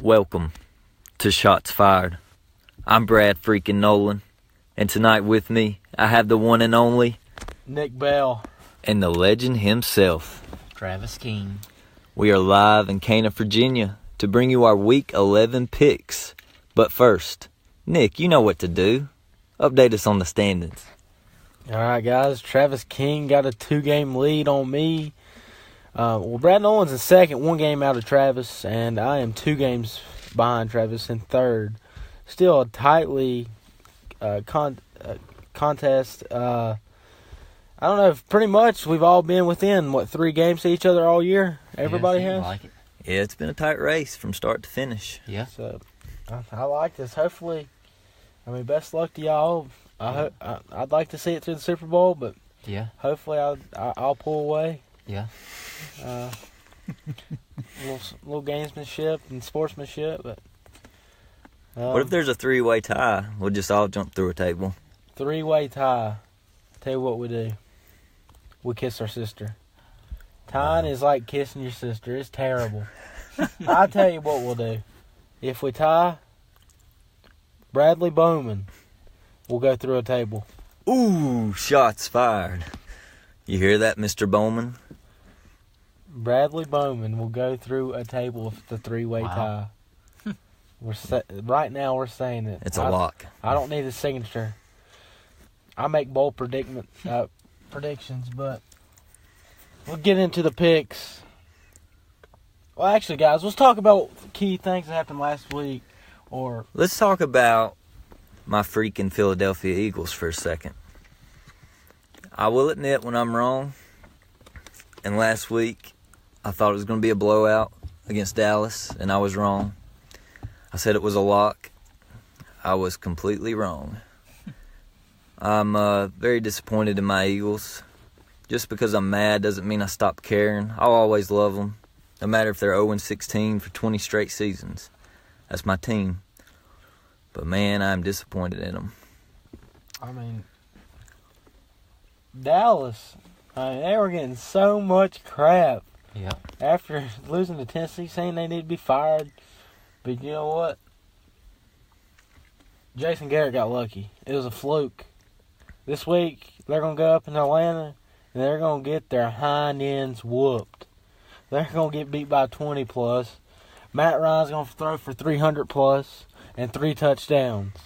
Welcome to Shots Fired. I'm Brad Freakin Nolen, and tonight with me, I have the one and only Nick Bell and the legend himself, Travis King. We are live in Cana, Virginia to bring you our Week 11 picks. But first, Nick, you know what to do. Update us on the standings. All right, guys. Travis King got a 2-game lead on me. Brad Nolan's in second, 1 game out of Travis, and I am 2 games behind Travis in third. Still a tightly contest. I don't know. Pretty much we've all been within, 3 games to each other all year? Everybody has? Like it. Yeah, it's been a tight race from start to finish. Yeah. So, I like this. Hopefully, best luck to y'all. I'd like to see it through the Super Bowl, but yeah, hopefully I'll pull away. Yeah. Little gamesmanship and sportsmanship, but What if there's a 3-way tie? We'll just all jump through a table. 3-way tie. Tell you what we do. We kiss our sister. Tying is like kissing your sister. It's terrible. I'll tell you what we'll do. If we tie, Bradley Bowman will go through a table. Ooh, shots fired. You hear that, Mr. Bowman? Bradley Bowman will go through a table if it's a 3-way tie. Right now we're saying it. It's a lock. I don't need a signature. I make bold predictions, but we'll get into the picks. Well, actually, guys, let's talk about key things that happened last week. Let's talk about my freaking Philadelphia Eagles for a second. I will admit when I'm wrong. And last week, I thought it was going to be a blowout against Dallas, and I was wrong. I said it was a lock. I was completely wrong. I'm very disappointed in my Eagles. Just because I'm mad doesn't mean I stop caring. I'll always love them, no matter if they're 0-16 for 20 straight seasons. That's my team. But, man, I'm disappointed in them. Dallas, they were getting so much crap. Yeah. After losing to Tennessee, saying they need to be fired. But you know what? Jason Garrett got lucky. It was a fluke. This week, they're going to go up in Atlanta, and they're going to get their hind ends whooped. They're going to get beat by 20+. Matt Ryan's going to throw for 300+ and 3 touchdowns.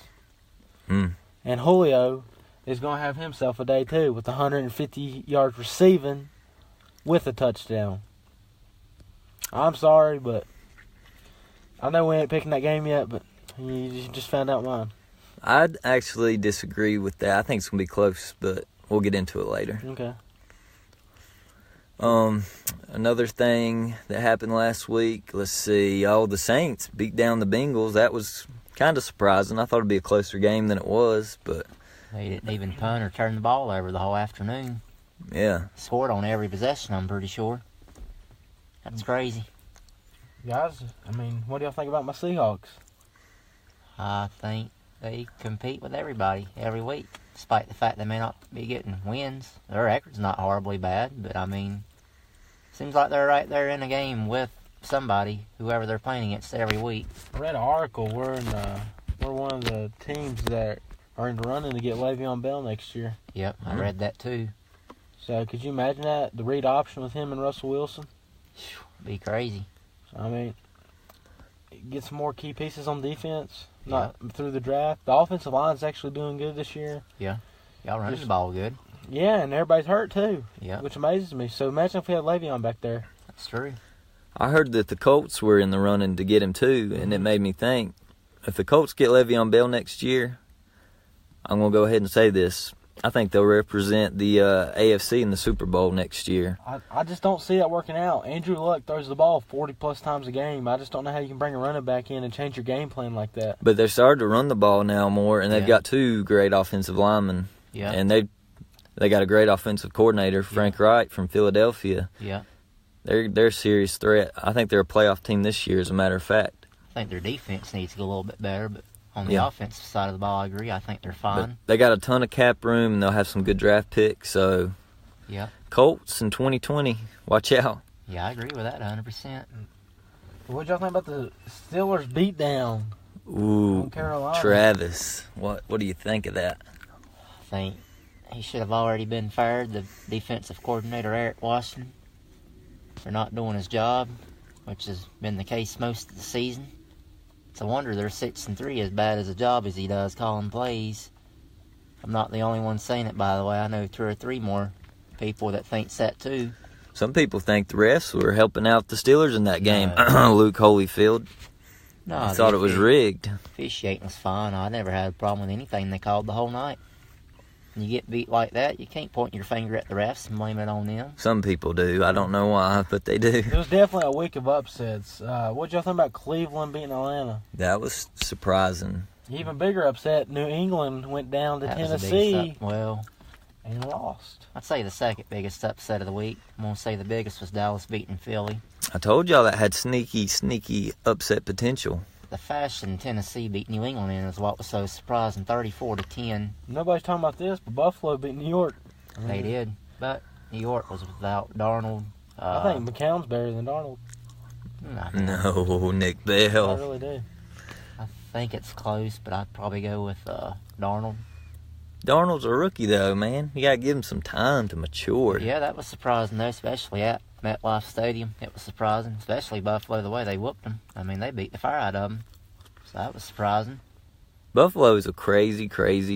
And Julio is going to have himself a day, too, with 150 yards receiving with a touchdown. I'm sorry, but I know we ain't picking that game yet, but you just found out mine. I'd actually disagree with that. I think it's going to be close, but we'll get into it later. Okay. Another thing that happened last week, let's see. The Saints beat down the Bengals. That was kind of surprising. I thought it'd be a closer game than it was, but They didn't even punt or turn the ball over the whole afternoon. yeah. Scored on every possession, I'm pretty sure. That's crazy. Guys, what do y'all think about my Seahawks? I think they compete with everybody every week, despite the fact they may not be getting wins. Their record's not horribly bad, but seems like they're right there in a game with somebody, whoever they're playing against every week. I read an article. We're one of the teams that are in the running to get Le'Veon Bell next year. Yep, I read that too. So could you imagine that? The read option with him and Russell Wilson? Be crazy. Get some more key pieces on defense. Not through the draft. The offensive line's actually doing good this year. Yeah. Y'all running the ball good. Yeah, and everybody's hurt too. Yeah. Which amazes me. So imagine if we had Le'Veon back there. That's true. I heard that the Colts were in the running to get him too, and it made me think, if the Colts get Le'Veon Bell next year, I'm going to go ahead and say this. I think they'll represent the AFC in the Super Bowl next year. I just don't see that working out. Andrew Luck throws the ball 40+ times a game. I just don't know how you can bring a running back in and change your game plan like that. But they're starting to run the ball now more, and they've got 2 great offensive linemen. Yeah. And they got a great offensive coordinator, Frank Wright from Philadelphia. Yeah. They're a serious threat. I think they're a playoff team this year, as a matter of fact. I think their defense needs to get a little bit better, but on the offensive side of the ball, I agree. I think they're fine. But they got a ton of cap room, and they'll have some good draft picks. So, yeah. Colts in 2020, watch out. Yeah, I agree with that 100%. I What y'all think about the Steelers beatdown Ooh, on Carolina? Travis, what do you think of that? I think he should have already been fired. The defensive coordinator, Eric Washington, for not doing his job, which has been the case most of the season. It's a wonder they're 6-3, as bad as a job as he does calling plays. I'm not the only one saying it, by the way. I know 2 or 3 more people that thinks that too. Some people think the refs were helping out the Steelers in that game. Luke Holyfield. No, I thought it was rigged. Officiating was fine. I never had a problem with anything they called the whole night. When you get beat like that, you can't point your finger at the refs and blame it on them. Some people do. I don't know why, but they do. It was definitely a week of upsets. What y'all think about Cleveland beating Atlanta? That was surprising. Even bigger upset, New England went down to That was a big Tennessee well, and lost. I'd say the second biggest upset of the week. I'm going to say the biggest was Dallas beating Philly. I told y'all that had sneaky upset potential. The fashion Tennessee beat New England in is what was so surprising, 34-10. Nobody's talking about this, but Buffalo beat New York. They did, but New York was without Darnold. I think McCown's better than Darnold. No, Nick I Bell. really do. I think it's close, but I'd probably go with Darnold. Darnold's a rookie, though, man. You got to give him some time to mature. Yeah, that was surprising, though, especially at MetLife Stadium. It was surprising, especially Buffalo, the way they whooped them. I mean, they beat the fire out of them. So that was surprising. Buffalo's a crazy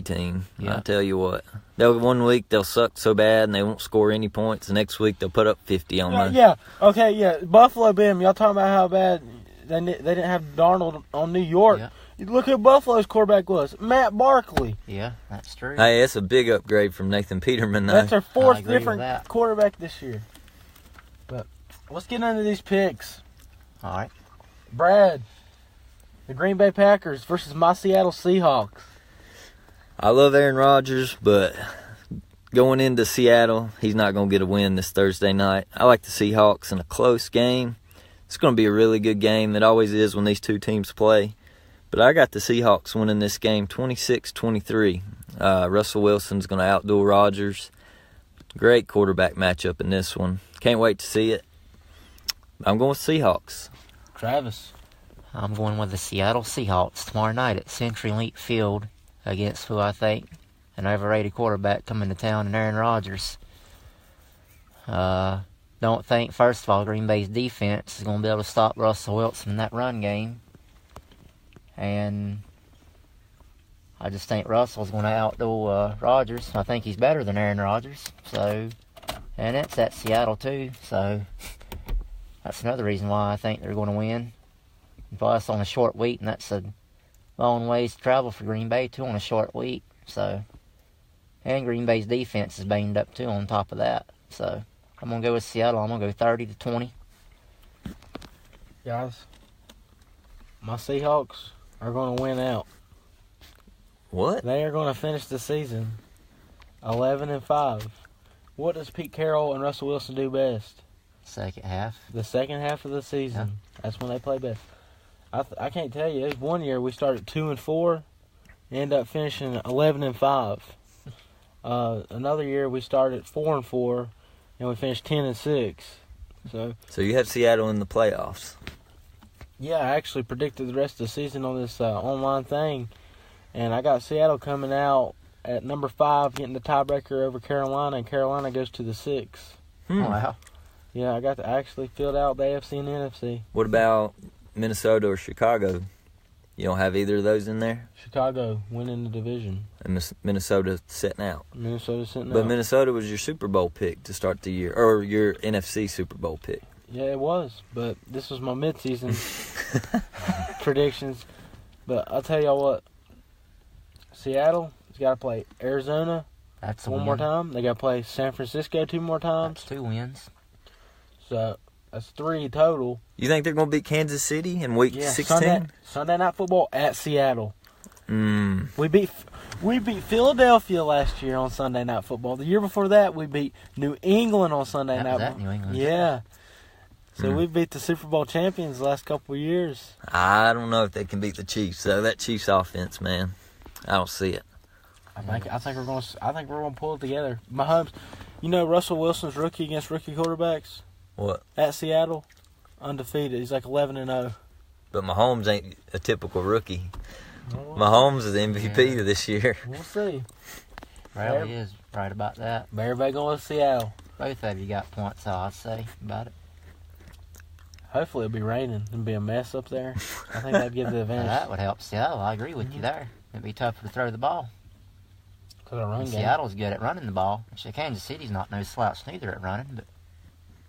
team. Yeah. I tell you what. One week they'll suck so bad and they won't score any points. The next week they'll put up 50 on us. Yeah, okay, yeah. Buffalo beat them. Y'all talking about how bad they didn't have Darnold on New York. Yeah. You look who Buffalo's quarterback was. Matt Barkley. Yeah, that's true. Hey, that's a big upgrade from Nathan Peterman, though. That's their I fourth agree with different that. quarterback this year. But let's get into these picks. All right. Brad, the Green Bay Packers versus my Seattle Seahawks. I love Aaron Rodgers, but going into Seattle, he's not going to get a win this Thursday night. I like the Seahawks in a close game. It's going to be a really good game. It always is when these two teams play. But I got the Seahawks winning this game 26-23. Russell Wilson's going to outdo Rodgers. Great quarterback matchup in this one. Can't wait to see it. I'm going with Seahawks. Travis. I'm going with the Seattle Seahawks tomorrow night at CenturyLink Field against who I think an overrated quarterback coming to town in Aaron Rodgers. Don't think, first of all, Green Bay's defense is going to be able to stop Russell Wilson in that run game. And I just think Russell's going to outdo Rodgers. I think he's better than Aaron Rodgers. So, and it's at Seattle too. So that's another reason why I think they're going to win. Plus on a short week, and that's a long ways to travel for Green Bay too on a short week. So, and Green Bay's defense is banged up too on top of that. So I'm going to go with Seattle. I'm going to go 30-20. Guys, my Seahawks are going to win out. What? They are going to finish the season 11-5. What does Pete Carroll and Russell Wilson do best? Second half. The second half of the season. Yeah. That's when they play best. I can't tell you. There's one year we started 2-4, end up finishing 11-5. Another year we started 4-4, and we finished 10-6. So you have Seattle in the playoffs. yeah, I actually predicted the rest of the season on this online thing, and I got Seattle coming out at number 5, getting the tiebreaker over Carolina, and Carolina goes to the 6. Wow. Yeah, I actually filled out the AFC and NFC. What about Minnesota or Chicago? You don't have either of those in there? Chicago winning the division. And Minnesota sitting out. Minnesota sitting But out. Minnesota was your Super Bowl pick to start the year, or your NFC Super Bowl pick. Yeah, it was, but this was my midseason predictions. But I'll tell y'all what, Seattle has got to play Arizona That's a one win. more time. They got to play San Francisco 2 more times. That's 2 wins. So that's 3 total. You think they're going to beat Kansas City in Week Yeah, 16? Sunday Night Football at Seattle. Mm. We beat Philadelphia last year on Sunday Night Football. The year before that, we beat New England on Sunday That Night was at Football. New England. Yeah. So Mm. we beat the Super Bowl champions the last couple of years. I don't know if they can beat the Chiefs, though. That Chiefs offense, man, I don't see it. I think we're going to pull it together. Mahomes, you know Russell Wilson's rookie against rookie quarterbacks What? at Seattle. undefeated. He's like 11-0. But Mahomes ain't a typical rookie. Well, Mahomes is MVP this year. we'll see. Really is right about that. But everybody going to Seattle. Both of you got points, I'd say, about it. Hopefully it'll be raining and be a mess up there. I think that'd give the Now, advantage. that would help Seattle. I agree with you there. It'd be tougher to throw the ball. To the run game. Seattle's good at running the ball. Actually, Kansas City's not no slouch neither at running, but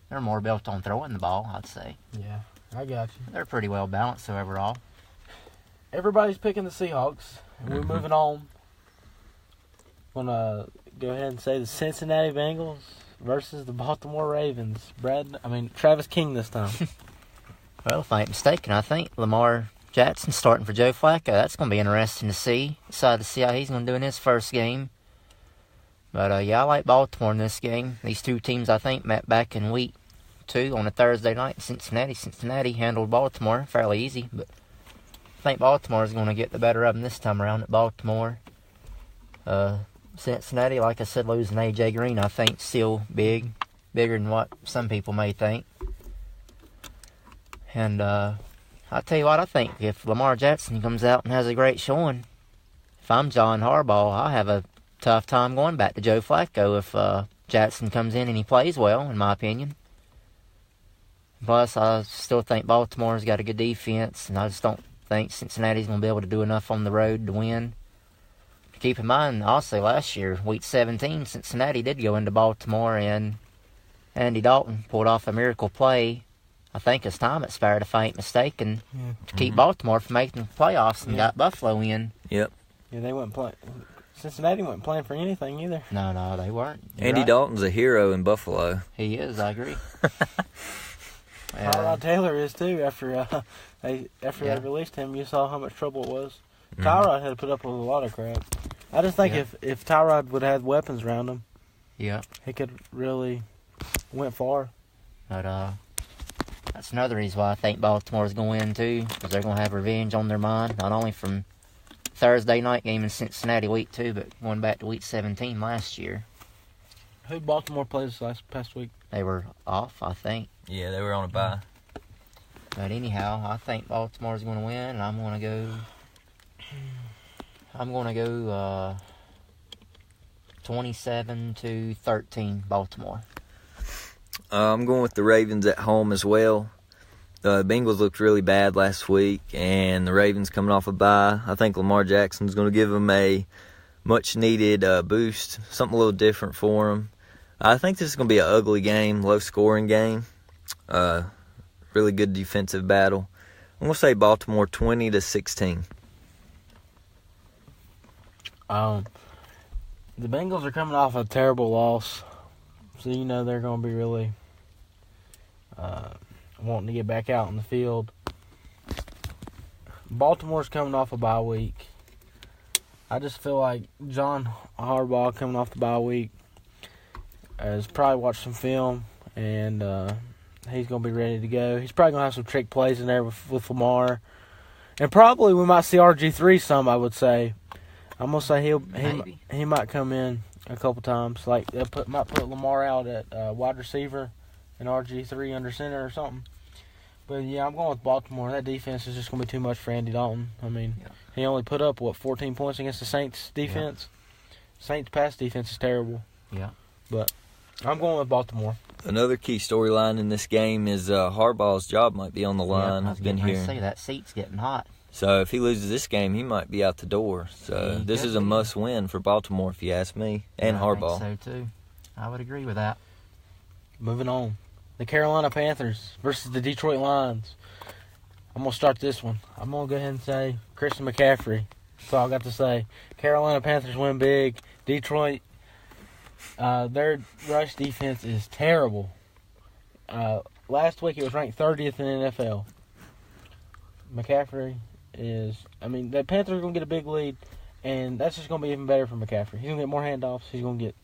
they're more built on throwing the ball, I'd say. Yeah, I got you. They're pretty well balanced, so overall. Everybody's picking the Seahawks. And we're moving on. I'm going to go ahead and say the Cincinnati Bengals versus the Baltimore Ravens. Travis King this time. Well, if I ain't mistaken, I think Lamar Jackson starting for Joe Flacco. That's going to be interesting to see. Excited to see how he's going to do in his first game. But, yeah, I like Baltimore in this game. These two teams, I think, met back in week 2 on a Thursday night in Cincinnati. Cincinnati handled Baltimore fairly easy, but I think Baltimore is going to get the better of them this time around at Baltimore. Cincinnati, like I said, losing A.J. Green, I think, still bigger than what some people may think. And I'll tell you what, I think if Lamar Jackson comes out and has a great showing, if I'm John Harbaugh, I'll have a tough time going back to Joe Flacco if Jackson comes in and he plays well, in my opinion. Plus, I still think Baltimore's got a good defense, and I just don't think Cincinnati's going to be able to do enough on the road to win. Keep in mind, also last year, Week 17, Cincinnati did go into Baltimore, and Andy Dalton pulled off a miracle play. I think his time expired, if I ain't mistaken, to keep Baltimore from making the playoffs and got Buffalo in. Yep. Yeah, they weren't playing. Cincinnati wasn't playing for anything either. No, they weren't. You're Andy right. Dalton's a hero in Buffalo. He is, I agree. Tyrod Taylor is too. After they released him, you saw how much trouble it was. Tyrod had to put up with a lot of crap. I just think if Tyrod would have had weapons around him, he could really went far. But that's another reason why I think Baltimore's going to win too, because they're going to have revenge on their mind, not only from Thursday night game in Cincinnati Week 2, but going back to Week 17 last year. Who Baltimore played this past week? They were off, I think. Yeah, they were on a bye. But anyhow, I think Baltimore's going to win, and I'm going to go 27-13 Baltimore. I'm going with the Ravens at home as well. The Bengals looked really bad last week, and the Ravens coming off a bye. I think Lamar Jackson's going to give them a much-needed boost, something a little different for them. I think this is going to be an ugly game, low-scoring game. Really good defensive battle. I'm going to say Baltimore 20-16. The Bengals are coming off a terrible loss, so you know they're going to be really wanting to get back out in the field. Baltimore's coming off a bye week. I just feel like John Harbaugh coming off the bye week has probably watched some film, and he's going to be ready to go. He's probably going to have some trick plays in there with Lamar. And probably we might see RG3 some, I would say. I'm going to say he might come in a couple times. Like, they might put Lamar out at wide receiver and RG3 under center or something. But, yeah, I'm going with Baltimore. That defense is just going to be too much for Andy Dalton. I mean, he only put up, 14 points against the Saints defense? Yeah. Saints pass defense is terrible. Yeah. But I'm going with Baltimore. Another key storyline in this game is Harbaugh's job might be on the line. I was getting ready to say that seat's getting hot. So if he loses this game, he might be out the door. So this is a must-win for Baltimore, if you ask me, and Harbaugh. I think so, too. I would agree with that. Moving on. The Carolina Panthers versus the Detroit Lions. I'm going to start this one. I'm going to go ahead and say Christian McCaffrey. That's all I got to say. Carolina Panthers win big. Detroit, their rush defense is terrible. Last week it was ranked 30th in the NFL. McCaffrey is, the Panthers are going to get a big lead, and that's just going to be even better for McCaffrey. He's going to get more handoffs. He's going to get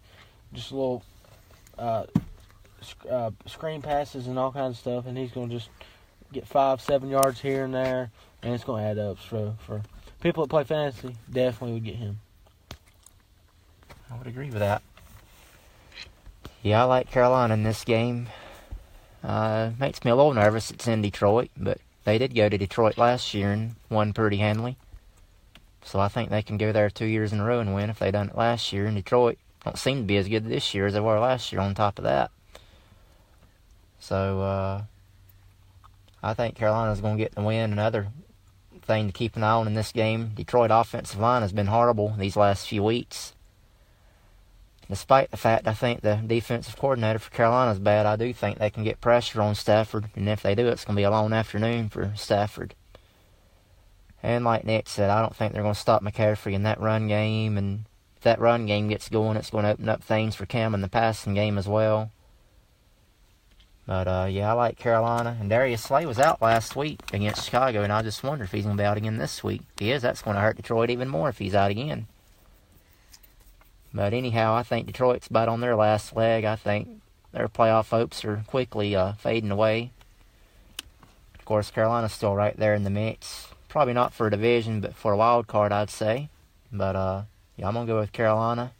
just a little screen passes and all kinds of stuff, and he's going to just get 5-7 yards here and there, and it's going to add up. So for people that play fantasy, definitely would get him. I would agree with that. Yeah, I like Carolina in this game. Makes me a little nervous it's in Detroit, but they did go to Detroit last year and won pretty handily. So I think they can go there 2 years in a row and win if they done it last year. And Detroit don't seem to be as good this year as they were last year on top of that. So I think Carolina's going to get the win. Another thing to keep an eye on in this game, Detroit offensive line has been horrible these last few weeks. Despite the fact I think the defensive coordinator for Carolina is bad, I do think they can get pressure on Stafford. And if they do, it's going to be a long afternoon for Stafford. And like Nick said, I don't think they're going to stop McCaffrey in that run game. And if that run game gets going, it's going to open up things for Cam in the passing game as well. But, I like Carolina. And Darius Slay was out last week against Chicago, and I just wonder if he's going to be out again this week. If he is, that's going to hurt Detroit even more if he's out again. But anyhow, I think Detroit's about on their last leg. I think their playoff hopes are quickly fading away. Of course, Carolina's still right there in the mix. Probably not for a division, but for a wild card, I'd say. But, I'm going to go with Carolina.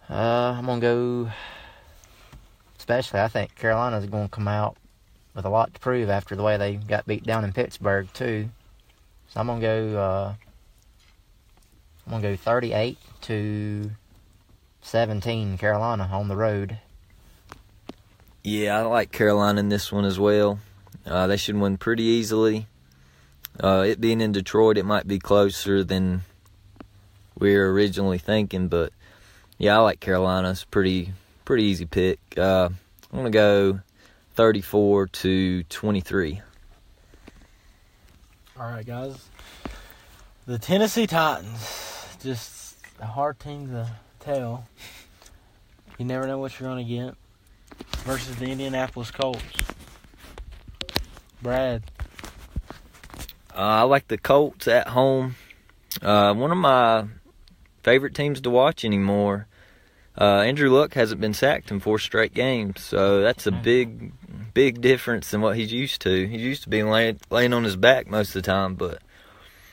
I'm going to go... Especially, I think Carolina's going to come out with a lot to prove after the way they got beat down in Pittsburgh, too. So I'm going to go... I'm going to go 38-17 Carolina on the road. Yeah, I like Carolina in this one as well. They should win pretty easily. It being in Detroit, it might be closer than we were originally thinking, but yeah, I like Carolina. It's a pretty easy pick. I'm going to go 34-23. All right, guys. The Tennessee Titans. Just a hard team to tell. You never know what you're going to get. Versus the Indianapolis Colts. Brad. I like the Colts at home. One of my favorite teams to watch anymore. Andrew Luck hasn't been sacked in 4 straight games, so that's a big difference than what he's used to. He's used to being laying on his back most of the time, but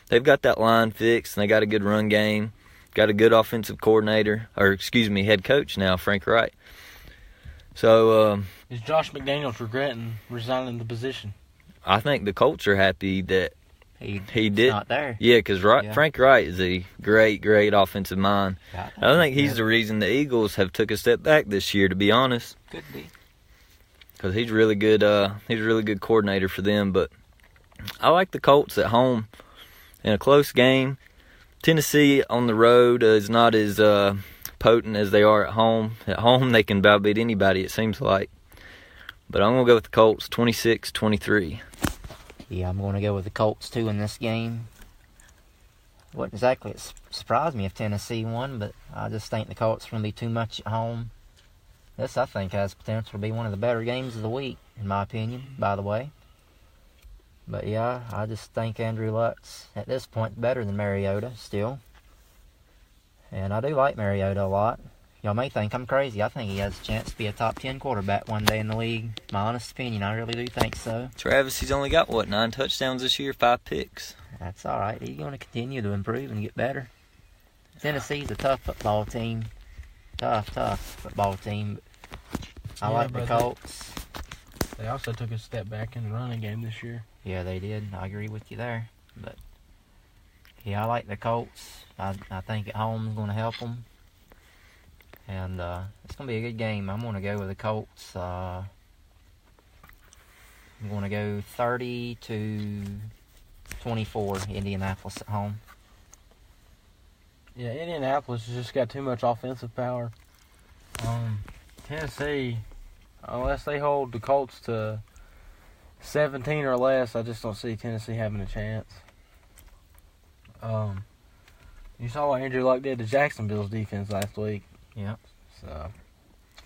they've got that line fixed, and they got a good run game. Got a good offensive head coach now, Frank Wright. So is Josh McDaniels regretting resigning the position? I think the Colts are happy that he did. Not there. Yeah, because Frank Wright is a great offensive mind. I think he's the reason the Eagles have took a step back this year, to be honest. Could be. Because he's really good. He's a really good coordinator for them. But I like the Colts at home in a close game. Tennessee on the road is not as potent as they are at home. At home, they can about beat anybody, it seems like. But I'm going to go with the Colts, 26-23. Yeah, I'm going to go with the Colts, too, in this game. Wouldn't exactly surprise me if Tennessee won, but I just think the Colts are going to be too much at home. This, I think, has potential to be one of the better games of the week, in my opinion, by the way. But, yeah, I just think Andrew Luck's, at this point, better than Mariota still. And I do like Mariota a lot. Y'all may think I'm crazy. I think he has a chance to be a top 10 quarterback one day in the league. My honest opinion, I really do think so. Travis, he's only got, 9 touchdowns this year, 5 picks. That's all right. He's going to continue to improve and get better. Tennessee's a tough football team. Tough football team. I like the Colts. They also took a step back in the running game this year. Yeah, they did. I agree with you there. But, yeah, I like the Colts. I think at home is going to help them. And it's going to be a good game. I'm going to go with the Colts. I'm going to go 30-24 Indianapolis at home. Yeah, Indianapolis has just got too much offensive power. Tennessee, unless they hold the Colts to 17 or less, I just don't see Tennessee having a chance. You saw what Andrew Luck did to Jacksonville's defense last week. Yeah. So,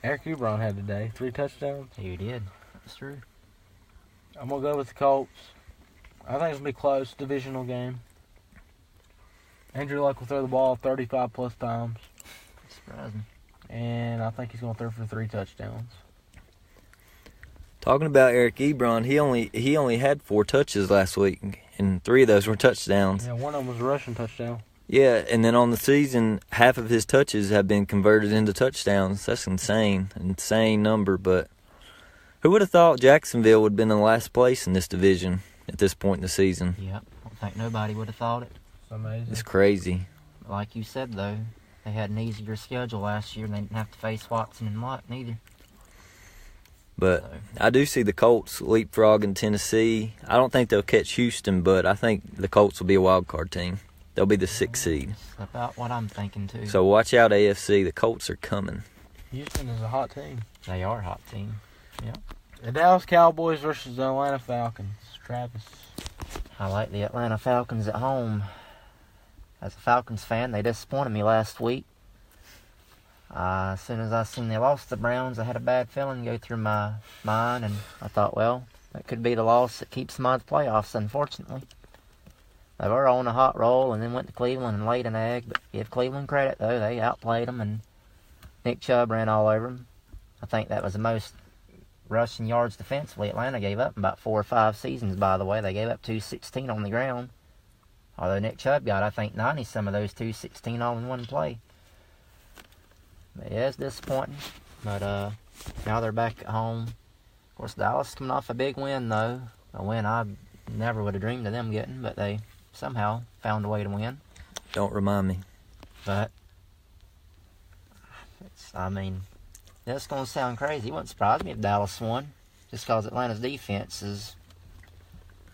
Eric Ebron had today 3 touchdowns. He did. That's true. I'm going to go with the Colts. I think it's going to be close, divisional game. Andrew Luck will throw the ball 35-plus times. Surprising. And I think he's going to throw for 3 touchdowns. Talking about Eric Ebron, he only had 4 touches last week, and 3 of those were touchdowns. Yeah, one of them was a rushing touchdown. Yeah, and then on the season, half of his touches have been converted into touchdowns. That's insane number, but Who would have thought Jacksonville would have been in last place in this division at this point in the season? Yep. I don't think nobody would have thought it. It's amazing. It's crazy. Like you said, though, they had an easier schedule last year, and they didn't have to face Watson and Lott neither. But I do see the Colts leapfrogging Tennessee. I don't think they'll catch Houston, but I think the Colts will be a wild card team. They'll be the 6th seed. That's about what I'm thinking, too. So watch out, AFC. The Colts are coming. Houston is a hot team. They are a hot team. The Dallas Cowboys versus the Atlanta Falcons. Travis. I like the Atlanta Falcons at home. As a Falcons fan, they disappointed me last week. As soon as I seen they lost the Browns, I had a bad feeling go through my mind, and I thought, well, that could be the loss that keeps them out of the playoffs, unfortunately. They were on a hot roll and then went to Cleveland and laid an egg, but give Cleveland credit, though. They outplayed them, and Nick Chubb ran all over them. I think that was the most rushing yards defensively Atlanta gave up in about 4 or 5 seasons, by the way. They gave up 216 on the ground. Although Nick Chubb got, I think, 90 some of those 216 all in one play. But yeah, it's disappointing. But now they're back at home. Of course, Dallas coming off a big win, though. A win I never would have dreamed of them getting, but they somehow found a way to win. Don't remind me. But, that's going to sound crazy. It wouldn't surprise me if Dallas won. Just because Atlanta's defense is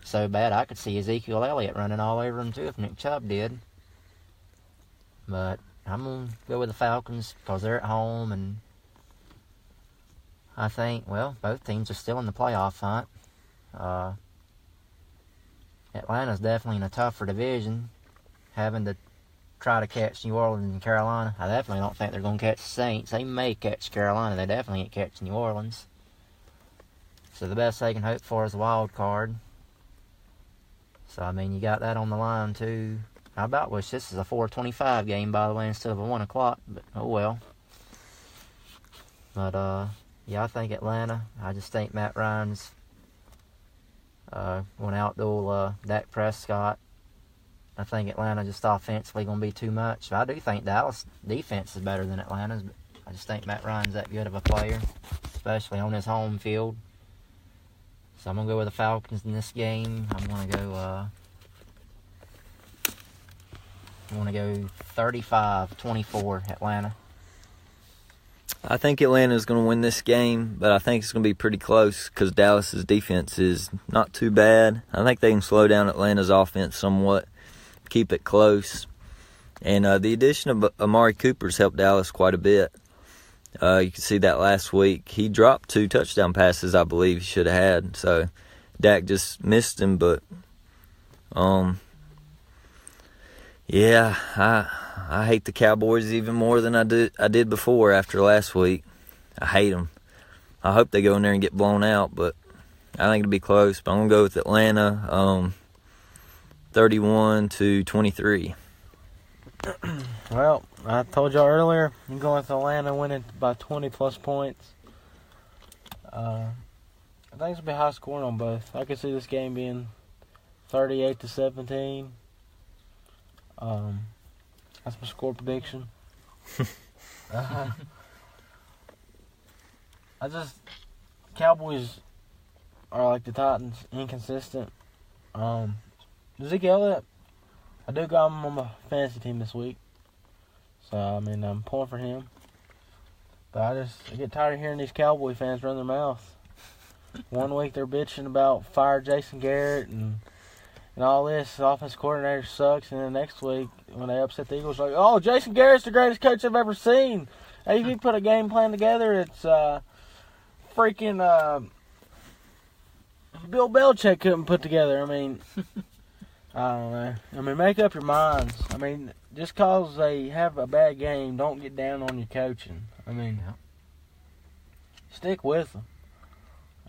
so bad, I could see Ezekiel Elliott running all over him, too, if Nick Chubb did. But I'm going to go with the Falcons because they're at home, and I think, well, both teams are still in the playoff hunt. Atlanta's definitely in a tougher division, having to try to catch New Orleans and Carolina. I definitely don't think they're going to catch the Saints. They may catch Carolina. They definitely ain't catching New Orleans. So the best they can hope for is a wild card. So, you got that on the line, too. I about wish this is a 4:25 game, by the way, instead of a 1 o'clock, but oh well. But, yeah, I think Atlanta. I just think Matt Ryan's going to outduel Dak Prescott. I think Atlanta just offensively going to be too much. I do think Dallas' defense is better than Atlanta's, but I just think Matt Ryan's that good of a player, especially on his home field. So I'm going to go with the Falcons in this game. I'm going to go 35-24 Atlanta. I think Atlanta is going to win this game, but I think it's going to be pretty close because Dallas's defense is not too bad. I think they can slow down Atlanta's offense somewhat, keep it close. And the addition of Amari Cooper's helped Dallas quite a bit. You can see that last week. He dropped 2 touchdown passes, I believe he should have had. So Dak just missed him, but yeah, I hate the Cowboys even more than I did before after last week. I hate them. I hope they go in there and get blown out, but I think it'll be close. But I'm going to go with Atlanta 31-23. Well, I told y'all earlier, I'm going with Atlanta winning by 20-plus points. I think it's going to be high scoring on both. I could see this game being 38-17. That's my score prediction. Cowboys are like the Titans, inconsistent. Ezekiel Elliott, I do got him on my fantasy team this week. So, I'm pulling for him. But I get tired of hearing these Cowboy fans run their mouth. One week they're bitching about fire Jason Garrett and all this. The offense coordinator sucks. And then next week, when they upset the Eagles, like, oh, Jason Garrett's the greatest coach I've ever seen. Hey, if you put a game plan together, it's freaking Bill Belichick couldn't put together. I don't know. Make up your minds. Just because they have a bad game, don't get down on your coaching. Stick with them.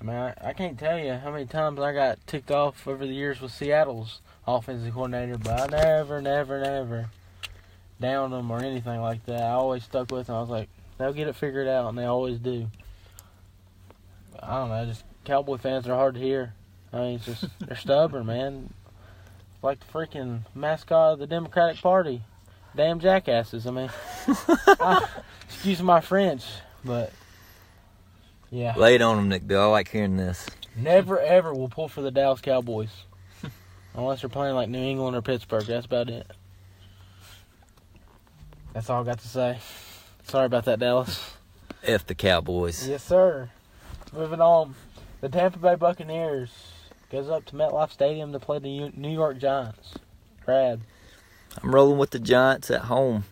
I can't tell you how many times I got ticked off over the years with Seattle's offensive coordinator, but I never downed them or anything like that. I always stuck with them. I was like, they'll get it figured out, and they always do. I don't know. Just Cowboy fans are hard to hear. It's just they're stubborn, man. Like the freaking mascot of the Democratic Party. Damn jackasses. Excuse my French, but Yeah. Lay it on them, Nick Bill. I like hearing this. Never, ever will pull for the Dallas Cowboys. Unless they're playing like New England or Pittsburgh. That's about it. That's all I got to say. Sorry about that, Dallas. F the Cowboys. Yes, sir. Moving on. The Tampa Bay Buccaneers goes up to MetLife Stadium to play the New York Giants. Brad. I'm rolling with the Giants at home.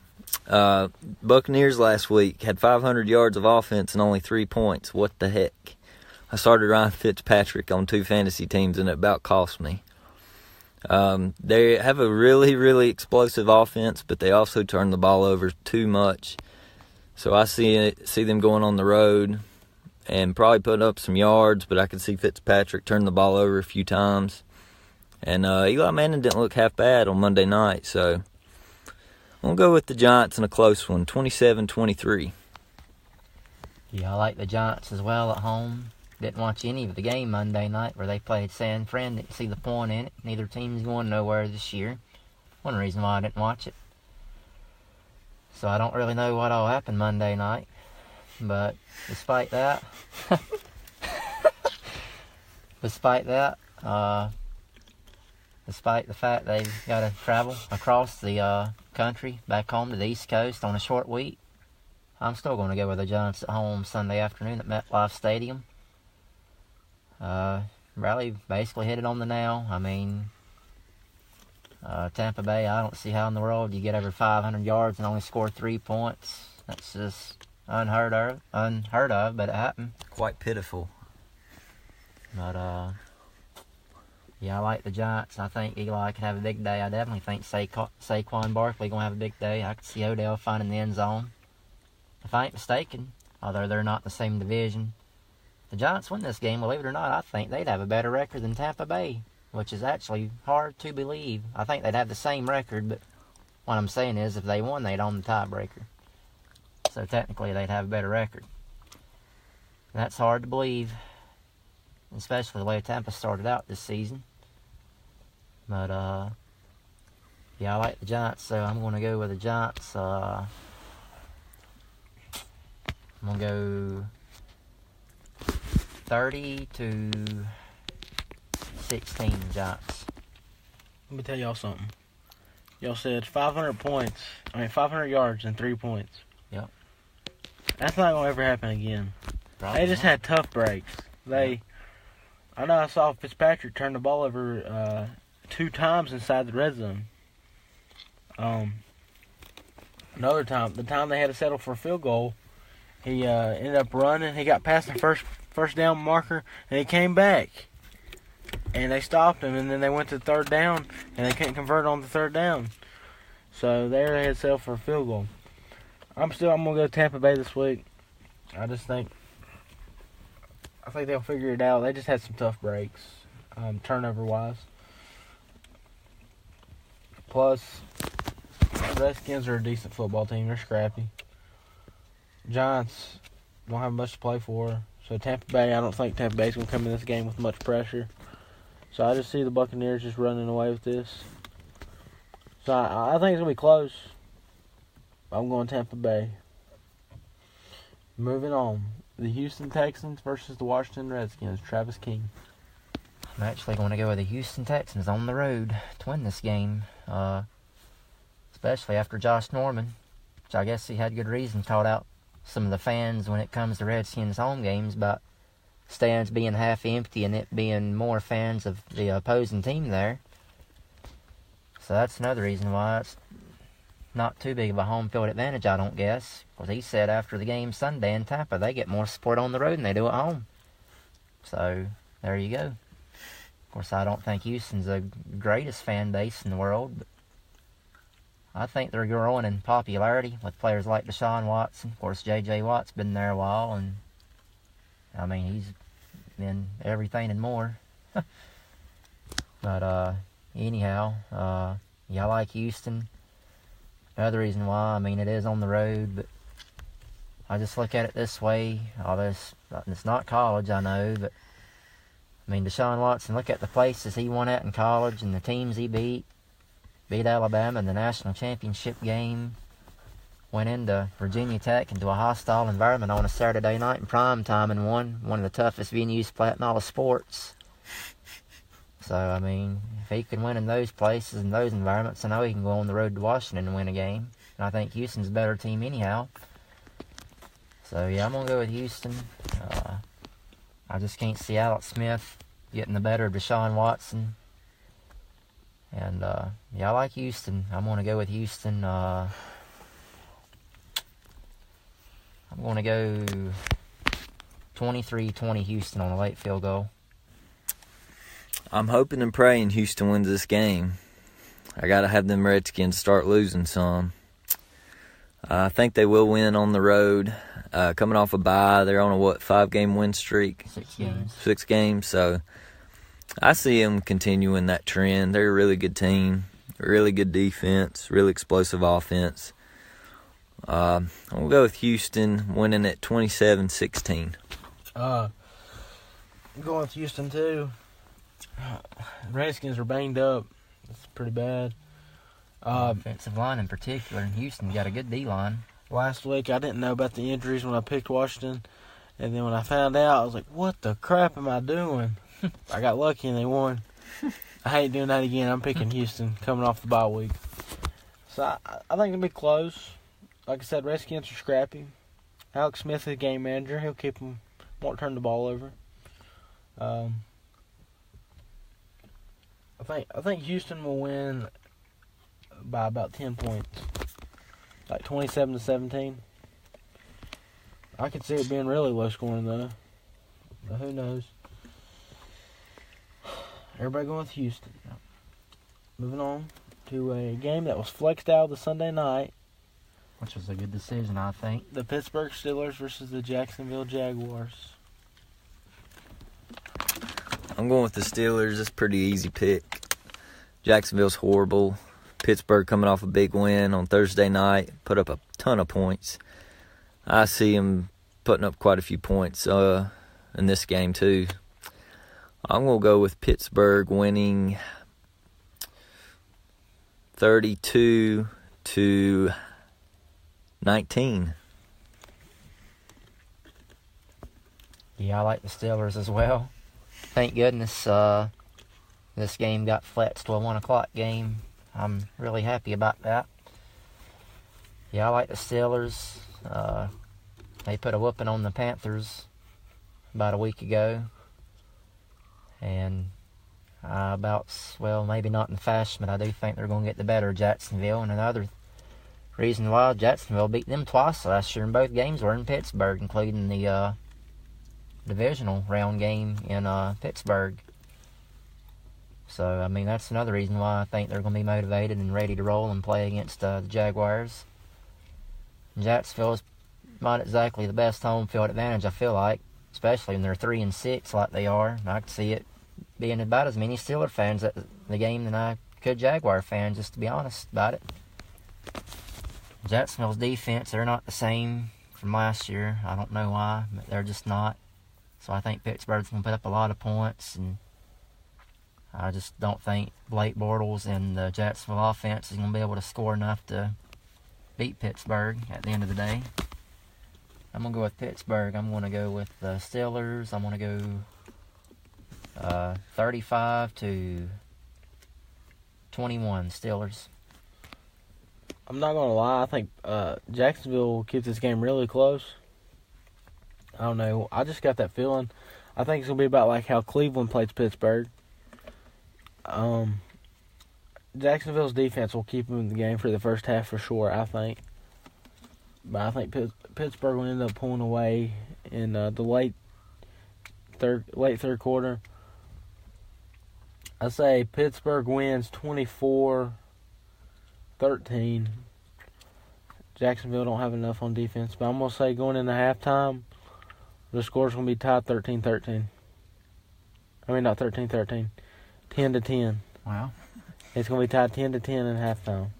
Buccaneers last week had 500 yards of offense and only 3 points. What the heck? I started Ryan Fitzpatrick on 2 fantasy teams, and it about cost me. They have a really, really explosive offense, but they also turn the ball over too much. So I see them going on the road and probably putting up some yards, but I can see Fitzpatrick turn the ball over a few times. And Eli Manning didn't look half bad on Monday night, so I'm going to go with the Giants in a close one, 27-23. Yeah, I like the Giants as well at home. Didn't watch any of the game Monday night where they played San Fran. Didn't see the point in it. Neither team's going nowhere this year. One reason why I didn't watch it. So I don't really know what'll happen Monday night. But despite that, despite the fact they've got to travel across the country back home to the East Coast on a short week, I'm still going to go with the Giants at home Sunday afternoon at MetLife Stadium. Riley basically hit it on the nail. I mean, Tampa Bay, I don't see how in the world you get over 500 yards and only score 3 points. That's just unheard of, but it happened. Quite pitiful. But, yeah, I like the Giants. I think Eli could have a big day. I definitely think Saquon Barkley going to have a big day. I could see Odell finding the end zone. If I ain't mistaken, although they're not in the same division, the Giants win this game, believe it or not, I think they'd have a better record than Tampa Bay, which is actually hard to believe. I think they'd have the same record, but what I'm saying is if they won, they'd own the tiebreaker. So technically, they'd have a better record. That's hard to believe, especially the way Tampa started out this season. But, yeah, I like the Giants, so I'm going to go with the Giants. I'm going to go 30-16 Giants. Let me tell y'all something. Y'all said 500 yards and 3 points. Yep. That's not going to ever happen again. Probably They just not. had tough breaks. I know I saw Fitzpatrick turn the ball over 2 times inside the red zone. Another time, the time they had to settle for a field goal, he ended up running. He got past the first down marker, and he came back. And they stopped him, and then they went to third down, and they couldn't convert on the third down. So there they had to settle for a field goal. I'm going to go Tampa Bay this week. I think they'll figure it out. They just had some tough breaks, turnover-wise. Plus, the Redskins are a decent football team. They're scrappy. Giants don't have much to play for. So Tampa Bay, I don't think Tampa Bay's going to come in this game with much pressure. So I just see the Buccaneers just running away with this. So I think it's going to be close. I'm going Tampa Bay. Moving on. The Houston Texans versus the Washington Redskins. Travis King. I'm actually going to go with the Houston Texans on the road to win this game. Especially after Josh Norman, which I guess he had good reason, called out some of the fans when it comes to Redskins home games about stands being half empty and it being more fans of the opposing team there. So that's another reason why it's not too big of a home field advantage, I don't guess. Because he said after the game Sunday in Tampa, they get more support on the road than they do at home. So there you go. Of course, I don't think Houston's the greatest fan base in the world, but I think they're growing in popularity with players like Deshaun Watson. Of course, J.J. Watt's been there a while, and I mean, he's been everything and more. But anyhow, yeah, I like Houston. Another reason why, I mean, it is on the road, but I just look at it this way. Although it's not college, I know, but I mean, Deshaun Watson, look at the places he won at in college and the teams he beat. Beat Alabama in the national championship game. went into Virginia Tech into a hostile environment on a Saturday night in prime time and won one of the toughest venues to play at in all of sports. So, I mean, if he can win in those places and those environments, I know he can go on the road to Washington and win a game. And I think Houston's a better team anyhow. So, yeah, I'm going to go with Houston. I just can't see Alex Smith getting the better of Deshaun Watson. And, yeah, I like Houston. I'm going to go with Houston. I'm going to go 23-20 Houston on a late field goal. I'm hoping and praying Houston wins this game. I got to have them Redskins start losing some. I think they will win on the road. Coming off a bye, they're on a 5-game win streak? 6 games. 6 games, so I see them continuing that trend. They're a really good team, really good defense, really explosive offense. I'm going to go with Houston winning at 27-16. I'm going with Houston, too. Redskins are banged up. It's pretty bad. Offensive line in particular, and Houston got a good D-line. Last week, I didn't know about the injuries when I picked Washington. And then when I found out, I was like, what the crap am I doing? I got lucky and they won. I hate doing that again. I'm picking Houston coming off the bye week. So I think it'll be close. Like I said, Redskins are scrappy. Alex Smith is game manager. He'll keep them, won't turn the ball over. I think Houston will win by about 10 points. Like 27-17. I could see it being really low scoring though. But who knows? Everybody going with Houston. Moving on to a game that was flexed out the Sunday night. Which was a good decision, I think. The Pittsburgh Steelers versus the Jacksonville Jaguars. I'm going with the Steelers. It's a pretty easy pick. Jacksonville's horrible. Pittsburgh coming off a big win on Thursday night. Put up a ton of points. I see them putting up quite a few points in this game too. I'm going to go with Pittsburgh winning 32-19. Yeah, I like the Steelers as well. Thank goodness this game got flexed to a 1 o'clock game. I'm really happy about that. Yeah, I like the Steelers. They put a whooping on the Panthers about a week ago. And maybe not in fashion, but I do think they're going to get the better of Jacksonville. And another reason why Jacksonville beat them twice last year, and both games were in Pittsburgh, including the divisional round game in Pittsburgh. So, I mean, that's another reason why I think they're going to be motivated and ready to roll and play against the Jaguars. And Jacksonville is not exactly the best home field advantage, I feel like, especially when they're 3-6 like they are. And I could see it being about as many Steelers fans at the game than I could Jaguar fans, just to be honest about it. Jacksonville's defense, they're not the same from last year. I don't know why, but they're just not. So I think Pittsburgh's going to put up a lot of points, and I just don't think Blake Bortles and the Jacksonville offense is going to be able to score enough to beat Pittsburgh at the end of the day. I'm going to go with Pittsburgh. I'm going to go with the Steelers. I'm going to go 35-21 Steelers. I'm not going to lie. I think Jacksonville will keep this game really close. I don't know. I just got that feeling. I think it's going to be about like how Cleveland plays Pittsburgh. Jacksonville's defense will keep them in the game for the first half for sure, I think. But I think Pittsburgh will end up pulling away in the late third quarter. I say Pittsburgh wins 24-13. Jacksonville don't have enough on defense, but I'm going to say going into halftime, the score's going to be tied 13-13. I mean, not 13-13. 10-10. Wow. It's going to be tied 10-10 in halftime.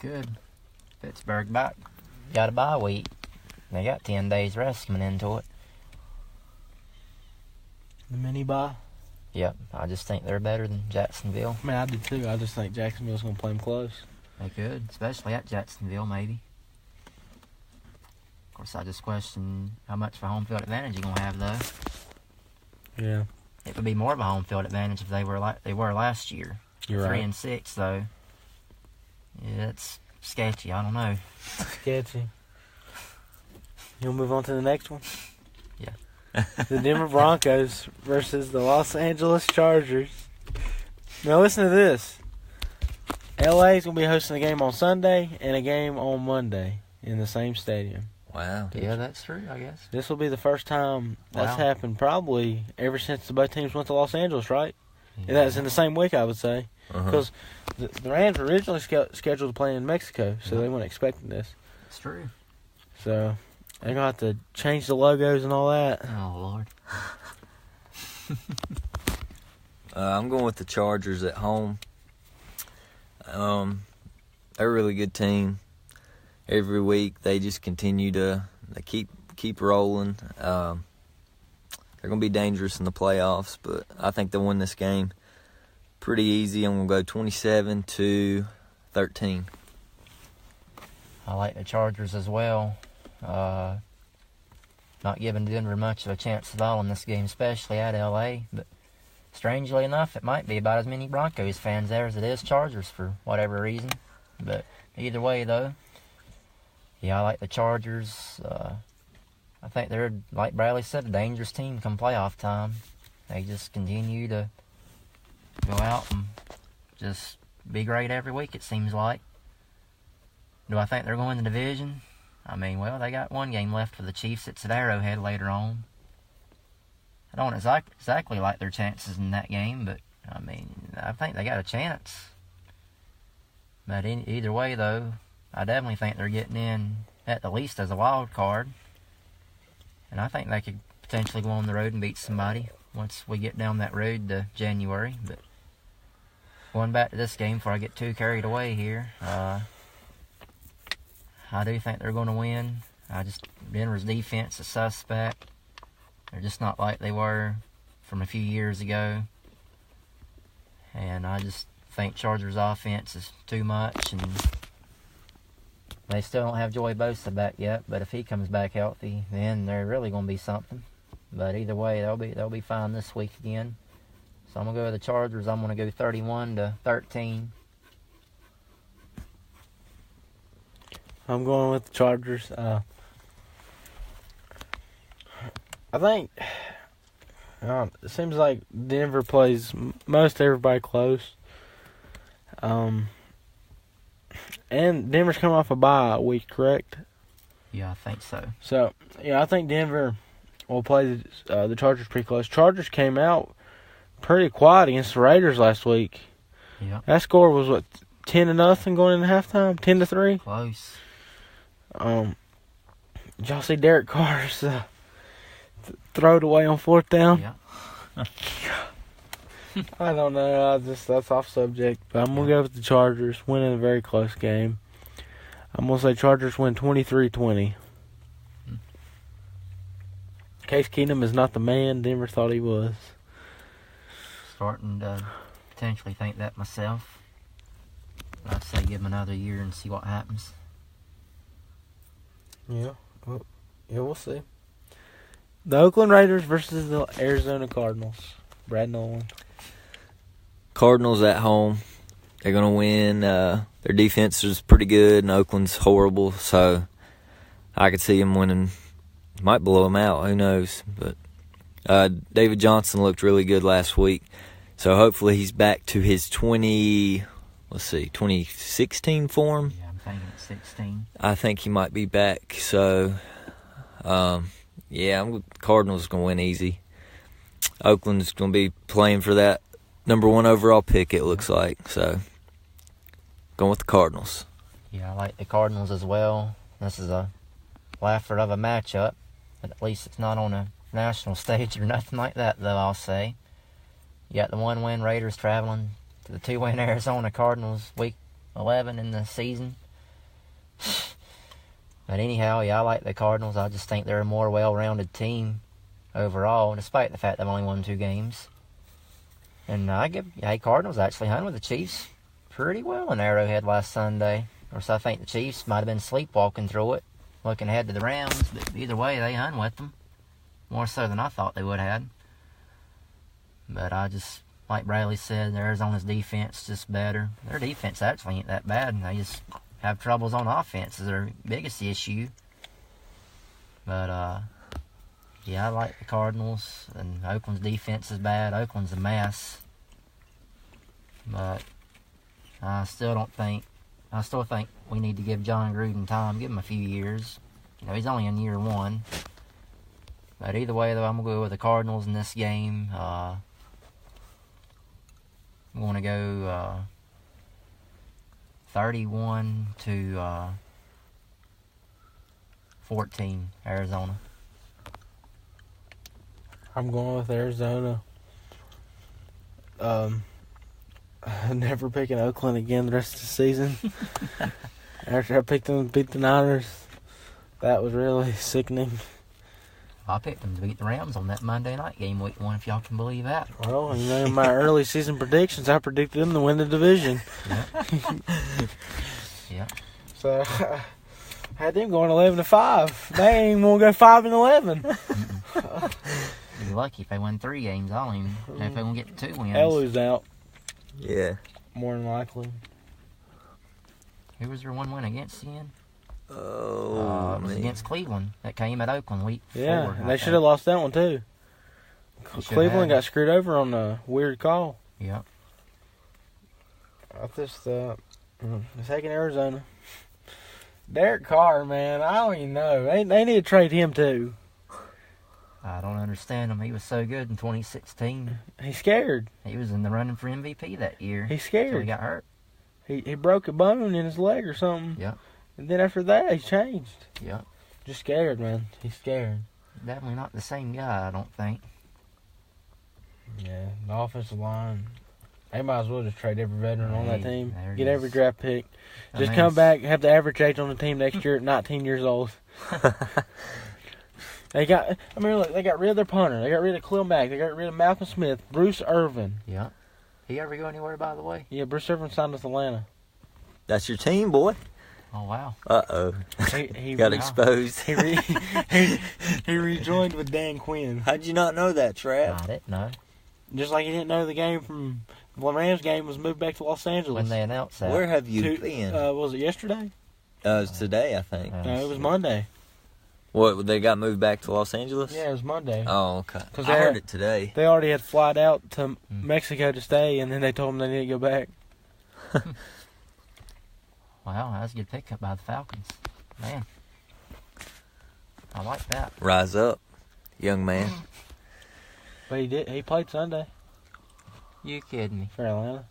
Good. Pittsburgh got a bye week. They got 10 days rest coming into it. The mini bye. Yep, I just think they're better than Jacksonville. I mean, I do too. I just think Jacksonville's going to play them close. They could, especially at Jacksonville, maybe. Of course, I just question how much of a home field advantage you're going to have, though. Yeah. It would be more of a home field advantage if they were like they were last year. You're right. 3-6, though. Yeah, it's sketchy. I don't know. Sketchy. You'll move on to the next one? Yeah. The Denver Broncos versus the Los Angeles Chargers. Now listen to this. LA is going to be hosting a game on Sunday and a game on Monday in the same stadium. Wow. Yeah, that's true, I guess. This will be the first time that's Wow. happened probably ever since the both teams went to Los Angeles, right? Yeah. And that's in the same week, I would say. Uh-huh. Because the Rams were originally scheduled to play in Mexico, so they weren't expecting this. It's true. So they're going to have to change the logos and all that. Oh, Lord. I'm going with the Chargers at home. They're a really good team. Every week they just continue to keep rolling. They're going to be dangerous in the playoffs, but I think they'll win this game pretty easy. I'm going to go 27-13. I like the Chargers as well. Not giving Denver much of a chance at all in this game, especially at LA. But strangely enough, it might be about as many Broncos fans there as it is Chargers for whatever reason. But either way, though, yeah, I like the Chargers. I think they're, like Bradley said, a dangerous team come playoff time. They just continue to go out and just be great every week, it seems like. Do I think they're going to the division? I mean, well, they got one game left for the Chiefs. It's at Arrowhead later on. I don't exactly like their chances in that game, but, I mean, I think they got a chance. But either way, though, I definitely think they're getting in at the least as a wild card. And I think they could potentially go on the road and beat somebody once we get down that road to January. But going back to this game before I get too carried away here, I do think they're going to win. Denver's defense is suspect. They're just not like they were from a few years ago. And I just think Chargers offense is too much, and they still don't have Joey Bosa back yet, but if he comes back healthy, then they're really going to be something. But either way, they'll be fine this week again. So I'm going to go with the Chargers. I'm going to go 31-13. I'm going with the Chargers. I think it seems like Denver plays most everybody close. And Denver's coming off a bye week, correct? Yeah, I think so. So, yeah, I think Denver will play the Chargers pretty close. Chargers came out pretty quiet against the Raiders last week. Yeah. That score was, 10-0 going into halftime? 10-3? Close. Did y'all see Derek Carr's throw it away on fourth down? Yeah. I don't know. That's off subject. But I'm going to go with the Chargers, winning a very close game. I'm going to say Chargers win 23-20. Case Keenum is not the man Denver thought he was. Starting to potentially think that myself. I'd say give him another year and see what happens. Yeah. Well, we'll see. The Oakland Raiders versus the Arizona Cardinals. Brad Nolen. Cardinals at home. They're going to win. Their defense is pretty good, and Oakland's horrible, so I could see them winning. Might blow them out. Who knows? But David Johnson looked really good last week, so hopefully he's back to his 2016 form. Yeah, I'm thinking it's 16. I think he might be back. So, Cardinals going to win easy. Oakland's going to be playing for that number 1 overall pick, it looks like. So, going with the Cardinals. Yeah, I like the Cardinals as well. This is a laugher of a matchup, but at least it's not on a national stage or nothing like that, though, I'll say. You got the 1-win Raiders traveling to the 2-win Arizona Cardinals, week 11 in the season. But anyhow, yeah, I like the Cardinals. I just think they're a more well-rounded team overall, despite the fact they've only won 2 games. And Cardinals actually hung with the Chiefs pretty well in Arrowhead last Sunday. Of course, I think the Chiefs might have been sleepwalking through it, looking ahead to the Rams, but either way, they hung with them. More so than I thought they would have. But I just, like Bradley said, Arizona's defense just better. Their defense actually ain't that bad. They just have troubles on offense is their biggest issue. But, yeah, I like the Cardinals, and Oakland's defense is bad. Oakland's a mess. But I still think we need to give John Gruden time, give him a few years. He's only in year 1. But either way, though, I'm going to go with the Cardinals in this game. I'm going to go 31-14, Arizona. I'm going with Arizona. Never picking Oakland again the rest of the season. After I picked them to beat the Niners, that was really sickening. I picked them to beat the Rams on that Monday night game, week 1, if y'all can believe that. Well, in my early season predictions, I predicted them to win the division. Yeah. So I had them going 11-5. They ain't gonna go 5-11. You're lucky if they win 3 games. I don't even know if they're gonna get 2 wins. They'll lose out. Yeah. More than likely. Who was their 1 win against again? Oh, it was man. against Cleveland. That came at Oakland week 4. Yeah, they should have lost that one too. Cleveland got screwed over on a weird call. Yep. I just taking Arizona. Derek Carr, man, I don't even know. They need to trade him too. I don't understand him. He was so good in 2016. He's scared. He was in the running for MVP that year. He's scared. Until he got hurt. He broke a bone in his leg or something. Yep. And then after that, he changed. Yep. Just scared, man. He's scared. Definitely not the same guy, I don't think. Yeah, the offensive line. They might as well just trade every veteran on that team. Get every is. draft pick. Just come back, have the average age on the team next year at 19 years old. They got rid of their punter. They got rid of Khalil Mack. They got rid of Malcolm Smith. Bruce Irvin. Yeah. He ever go anywhere, by the way? Yeah, Bruce Irvin signed with Atlanta. That's your team, boy. Oh, wow. Uh-oh. He Got exposed. He rejoined with Dan Quinn. How'd you not know that, Trav? I didn't know. Just like he didn't know the game from the Rams game was moved back to Los Angeles. When they announced that. Where have you been? Was it yesterday? It was today, I think. No, it was Monday. What, they got moved back to Los Angeles? Yeah, it was Monday. Oh, okay. Cause I heard it today. They already had flight out to Mexico to stay, and then they told them they needed to go back. Wow, that was a good pickup by the Falcons. Man. I like that. Rise up, young man. But he did. He played Sunday You kidding me? for Atlanta.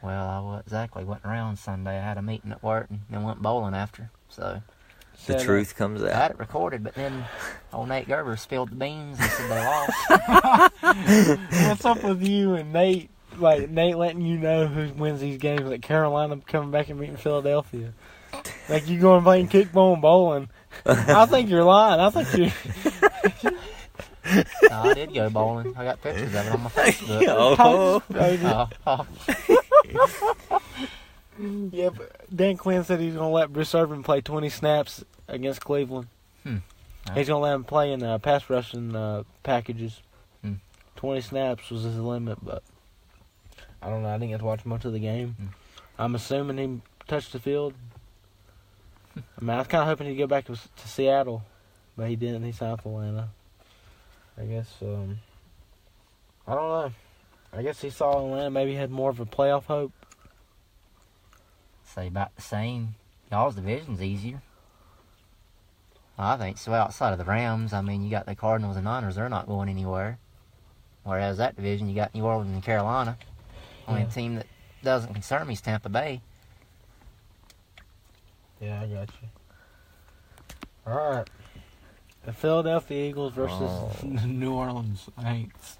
Well, I went around Sunday. I had a meeting at work and then went bowling after. So The truth comes I had out. it recorded, but then old Nate Gerber spilled the beans and said they lost. What's up with you and Nate? Like Nate letting you know who wins these games, like Carolina coming back and meeting Philadelphia. Like you going playing kickball and bowling. I think you're lying. I think you. No, I did go bowling. I got pictures of it on my Facebook. Yeah, but Dan Quinn said he's going to let Bruce Irvin play 20 snaps against Cleveland. He's going to let him play in pass rushing packages. 20 snaps was his limit, but I don't know. I didn't get to watch much of the game. I'm assuming he touched the field. I mean, I was kind of hoping he'd go back to Seattle, but he didn't. He signed for Atlanta. I guess, I don't know. I guess he saw Atlanta maybe had more of a playoff hope. Say about the same. Y'all's division's easier. I think so. Outside of the Rams, I mean, you got the Cardinals and Niners. They're not going anywhere. Whereas that division, you got New Orleans and Carolina. Only team that doesn't concern me is Tampa Bay. Yeah, I got you. All right. The Philadelphia Eagles versus the New Orleans Saints.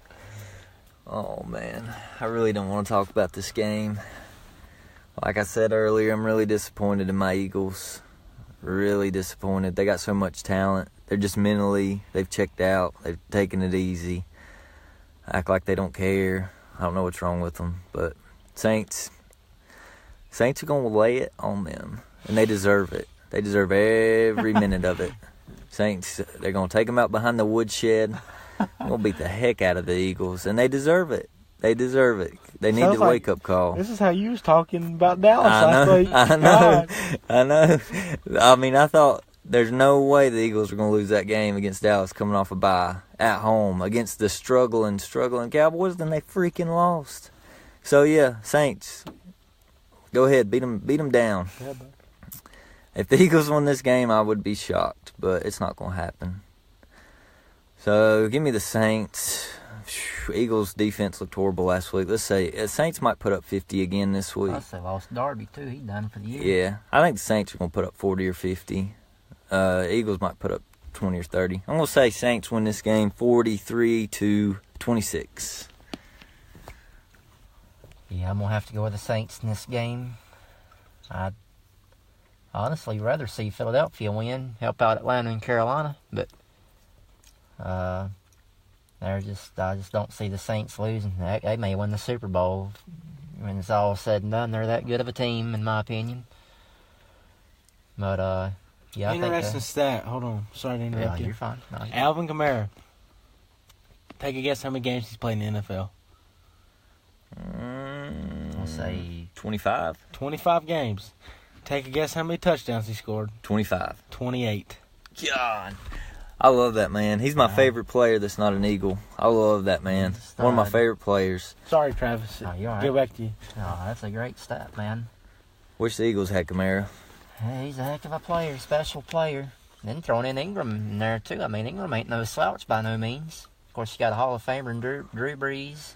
Oh, man. I really don't want to talk about this game. Like I said earlier, I'm really disappointed in my Eagles. Really disappointed. They got so much talent. They're just mentally, they've checked out. They've taken it easy. Act like they don't care. I don't know what's wrong with them, but Saints are going to lay it on them, and they deserve it. They deserve every minute of it. Saints, they're going to take them out behind the woodshed. They're going to beat the heck out of the Eagles, and they deserve it. They deserve it. They need the wake-up call. This is how you was talking about Dallas last week. I know. I mean, I thought there's no way the Eagles are going to lose that game against Dallas coming off a bye at home against the struggling Cowboys, then they freaking lost. So, yeah, Saints, go ahead, beat them down. Yeah, bud. If the Eagles won this game, I would be shocked, but it's not going to happen. So, give me the Saints. Eagles' defense looked horrible last week. Let's say Saints might put up 50 again this week. Plus, they lost Darby, too. He's done for the year. Yeah, I think the Saints are going to put up 40 or 50. Eagles might put up 20 or 30. I'm going to say Saints win this game 43-26. Yeah, I'm going to have to go with the Saints in this game. I'd honestly rather see Philadelphia win, help out Atlanta and Carolina, but I just don't see the Saints losing. They may win the Super Bowl. When it's all said and done, they're that good of a team, in my opinion. But, yeah, interesting stat. Hold on. Sorry to interrupt you. You're fine. No, you're Alvin Kamara. Take a guess how many games he's played in the NFL. I'll say 25. 25 games. Take a guess how many touchdowns he scored. 25. 28. God. I love that man. He's my favorite player that's not an Eagle. I love that man. One of my favorite players. Sorry, Travis. Oh, you're all right. Get back to you. Oh, that's a great stat, man. Wish the Eagles had Kamara. Hey, he's a heck of a player, special player. Then throwing in Ingram in there, too. I mean, Ingram ain't no slouch by no means. Of course, you got a Hall of Famer in Drew Brees.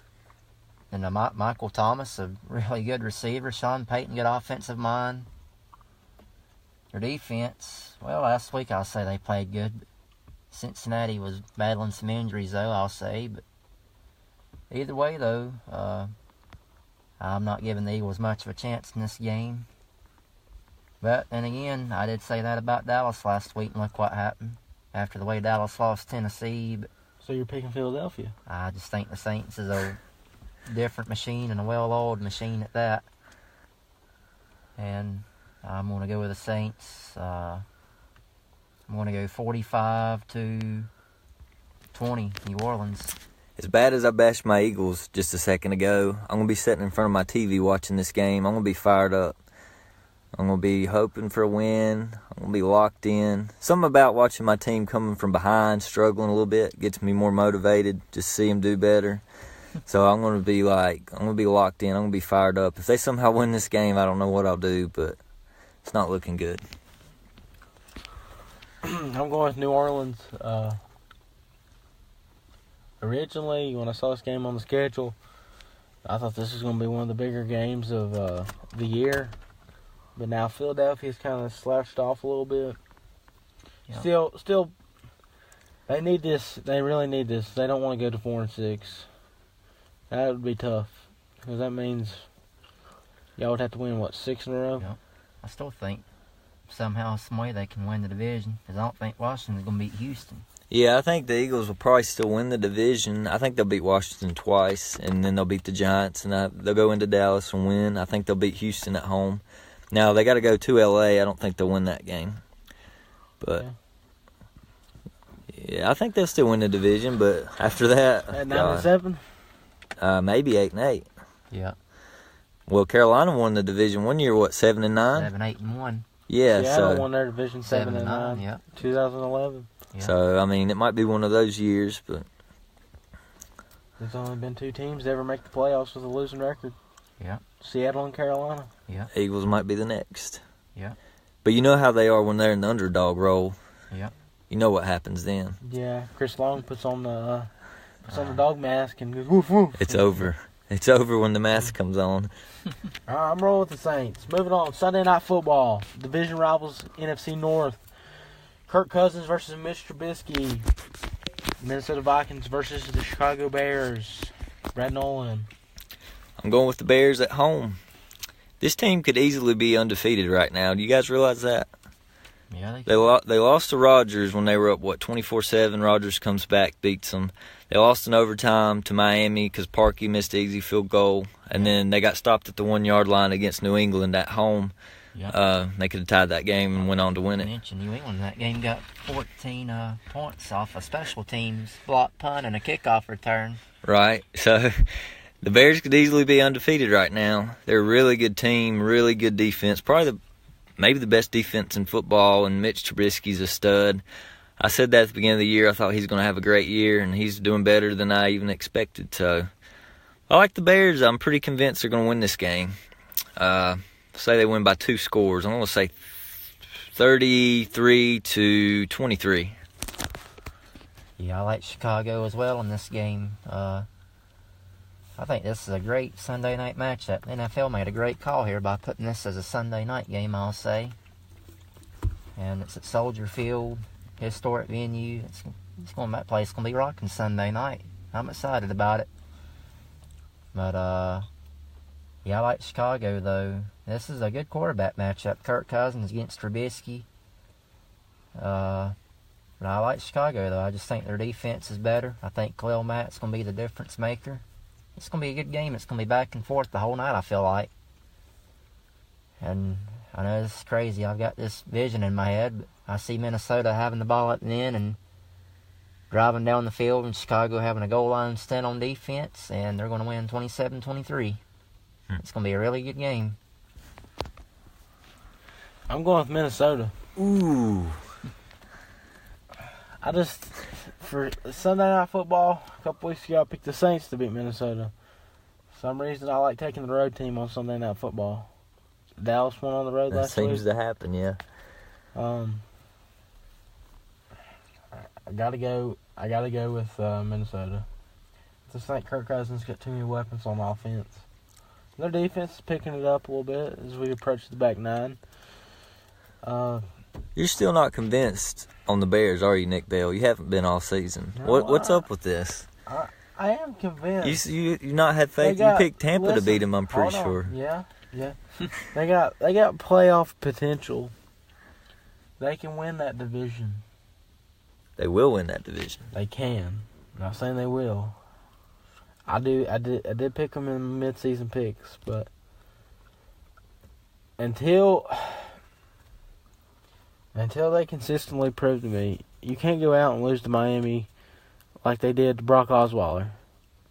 And Michael Thomas, a really good receiver. Sean Payton, good offensive mind. Their defense, well, last week I'll say they played good. Cincinnati was battling some injuries, though, I'll say. But either way, though, I'm not giving the Eagles much of a chance in this game. But then again, I did say that about Dallas last week, and look what happened after the way Dallas lost Tennessee. But So you're picking Philadelphia? I just think the Saints is a different machine and a well-oiled machine at that. And I'm going to go with the Saints. I'm going to go 45-20, New Orleans. As bad as I bashed my Eagles just a second ago, I'm going to be sitting in front of my TV watching this game. I'm going to be fired up. I'm going to be hoping for a win. I'm going to be locked in. Something about watching my team coming from behind, struggling a little bit, gets me more motivated, just see them do better. So I'm going to be locked in. I'm going to be fired up. If they somehow win this game, I don't know what I'll do, but it's not looking good. I'm going with New Orleans. Originally, when I saw this game on the schedule, I thought this was going to be one of the bigger games of the year. But now Philadelphia's kind of slouched off a little bit. Yeah. Still, they need this. They really need this. They don't want to go to 4-6. That would be tough, because that means y'all would have to win, 6 in a row? Yeah. I still think somehow, some way they can win the division, because I don't think Washington's going to beat Houston. Yeah, I think the Eagles will probably still win the division. I think they'll beat Washington twice, and then they'll beat the Giants, and they'll go into Dallas and win. I think they'll beat Houston at home. Now, they got to go to L.A. I don't think they'll win that game. But, yeah, I think they'll still win the division, but after that... At 9-7? Maybe 8-8. Yeah. Well, Carolina won the division one year, 7-9? 7-8-1. Yeah, Seattle won their division 7-9. 7-9. Yeah. 2011. Yeah. So, I mean, it might be one of those years, but... There's only been 2 teams to ever make the playoffs with a losing record. Yeah. Seattle and Carolina. Yeah. Eagles might be the next. Yeah. But you know how they are when they're in the underdog role. Yeah. You know what happens then. Yeah, Chris Long puts on the dog mask and goes woof woof. It's over. It's over when the mask comes on. All right, I'm rolling with the Saints. Moving on, Sunday Night Football. Division rivals, NFC North. Kirk Cousins versus Mitch Trubisky. Minnesota Vikings versus the Chicago Bears. Brad Nolen. I'm going with the Bears at home. This team could easily be undefeated right now. Do you guys realize that? Yeah, They lost to Rogers when they were up, 24-7. Rogers comes back, beats them. They lost in overtime to Miami because Parkey missed an easy field goal. And then they got stopped at the 1-yard line against New England at home. Yep. They could have tied that game and went on to win it. New England, that game got 14 points off a special teams block punt and a kickoff return. Right. So the Bears could easily be undefeated right now. They're a really good team, really good defense. Probably maybe the best defense in football, and Mitch Trubisky's a stud. I said that at the beginning of the year. I thought he's going to have a great year, and he's doing better than I even expected. So I like the Bears. I'm pretty convinced they're going to win this game. Say they win by 2 scores. I'm going to say 33-23. Yeah, I like Chicago as well in this game. I think this is a great Sunday night matchup. The NFL made a great call here by putting this as a Sunday night game, I'll say. And it's at Soldier Field, historic venue. That place is going to be rocking Sunday night. I'm excited about it. But, yeah, I like Chicago, though. This is a good quarterback matchup. Kirk Cousins against Trubisky. But I like Chicago, though. I just think their defense is better. I think Khalil Mack's going to be the difference maker. It's going to be a good game. It's going to be back and forth the whole night, I feel like. And I know this is crazy. I've got this vision in my head. But I see Minnesota having the ball at the end and driving down the field, and Chicago having a goal line stand on defense, and they're going to win 27-23. It's going to be a really good game. I'm going with Minnesota. Ooh. For Sunday Night Football, a couple weeks ago, I picked the Saints to beat Minnesota. For some reason, I like taking the road team on Sunday Night Football. Dallas won on the road last week. That seems to happen, yeah. I gotta go with Minnesota. I just think Kirk Cousins got too many weapons on offense. Their defense is picking it up a little bit as we approach the back nine. You're still not convinced on the Bears, are you, Nick Bell? You haven't been all season. No, What's up with this? I am convinced. You not had faith. You picked Tampa to beat them, I'm pretty sure. Yeah. they got playoff potential. They can win that division. They will win that division. They can. I'm not saying they will. I did pick them in mid-season picks, but until they consistently prove to me, you can't go out and lose to Miami like they did to Brock Osweiler.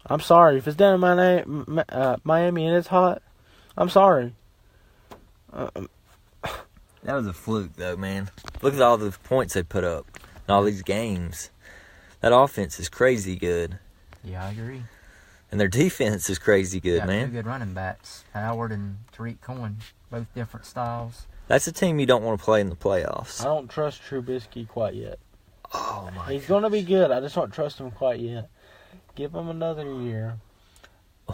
I'm sorry. If it's down in Miami and it's hot, I'm sorry. That was a fluke, though, man. Look at all the points they put up in all these games. That offense is crazy good. Yeah, I agree. And their defense is crazy good, man. 2 good running backs, Howard and Tariq Cohen, both different styles. That's a team you don't want to play in the playoffs. I don't trust Trubisky quite yet. Oh, my He's going to be good. I just don't trust him quite yet. Give him another year.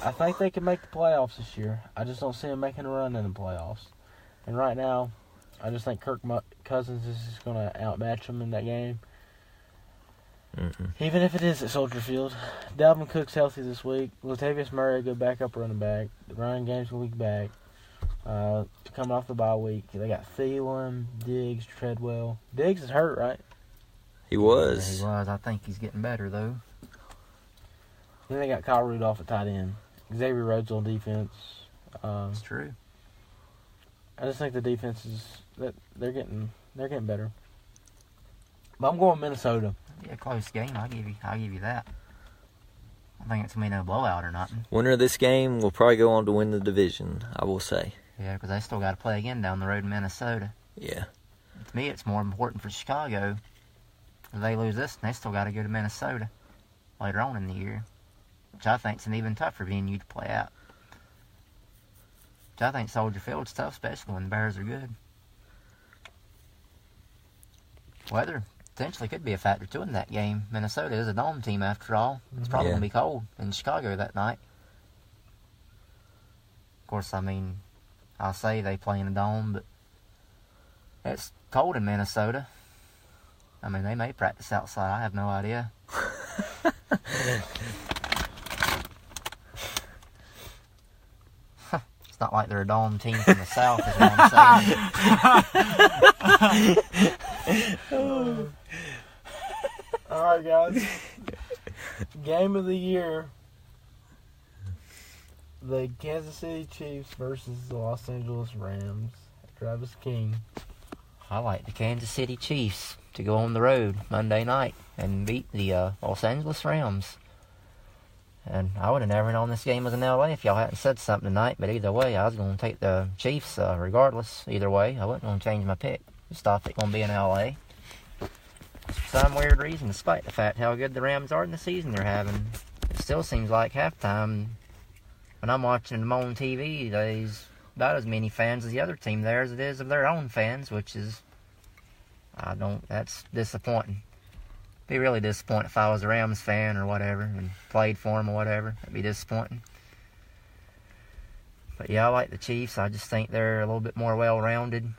I think they can make the playoffs this year. I just don't see him making a run in the playoffs. And right now, I just think Kirk Cousins is just going to outmatch him in that game. Mm-mm. Even if it is at Soldier Field. Dalvin Cook's healthy this week. Latavius Murray go back up running back. The running game's going to be back. Coming off the bye week. They got Thielen, Diggs, Treadwell. Diggs is hurt, right? He was. Yeah, he was. I think he's getting better, though. Then they got Kyle Rudolph at tight end. Xavier Rhodes on defense. That's true. I just think the defense is they're getting better. But I'm going Minnesota. Yeah, close game. I'll give you that. I think it's gonna be no blowout or nothing. Winner of this game will probably go on to win the division, I will say. Yeah, because they still got to play again down the road in Minnesota. Yeah. To me, it's more important for Chicago. If they lose this, they still got to go to Minnesota later on in the year, which I think is an even tougher venue to play at. Which I think Soldier Field's tough, especially when the Bears are good. Weather potentially could be a factor too in that game. Minnesota is a dome team after all. It's probably going to be cold in Chicago that night. Of course, I mean, I'll say they play in a dome, but it's cold in Minnesota. I mean, they may practice outside. I have no idea. It's not like they're a dome team from the South, is what I'm saying. All right, guys. Game of the year. The Kansas City Chiefs versus the Los Angeles Rams. Travis King. I like the Kansas City Chiefs to go on the road Monday night and beat the Los Angeles Rams. And I would have never known this game was in L.A. if y'all hadn't said something tonight. But either way, I was going to take the Chiefs regardless. Either way, I wasn't going to change my pick. Just thought it was going to be in L.A. For some weird reason, despite the fact how good the Rams are in the season they're having, it still seems like halftime, when I'm watching them on TV, there's about as many fans as the other team there as it is of their own fans, which is, that's disappointing. Be really disappointed if I was a Rams fan or whatever and played for them or whatever. That'd be disappointing. But yeah, I like the Chiefs. I just think they're a little bit more well-rounded.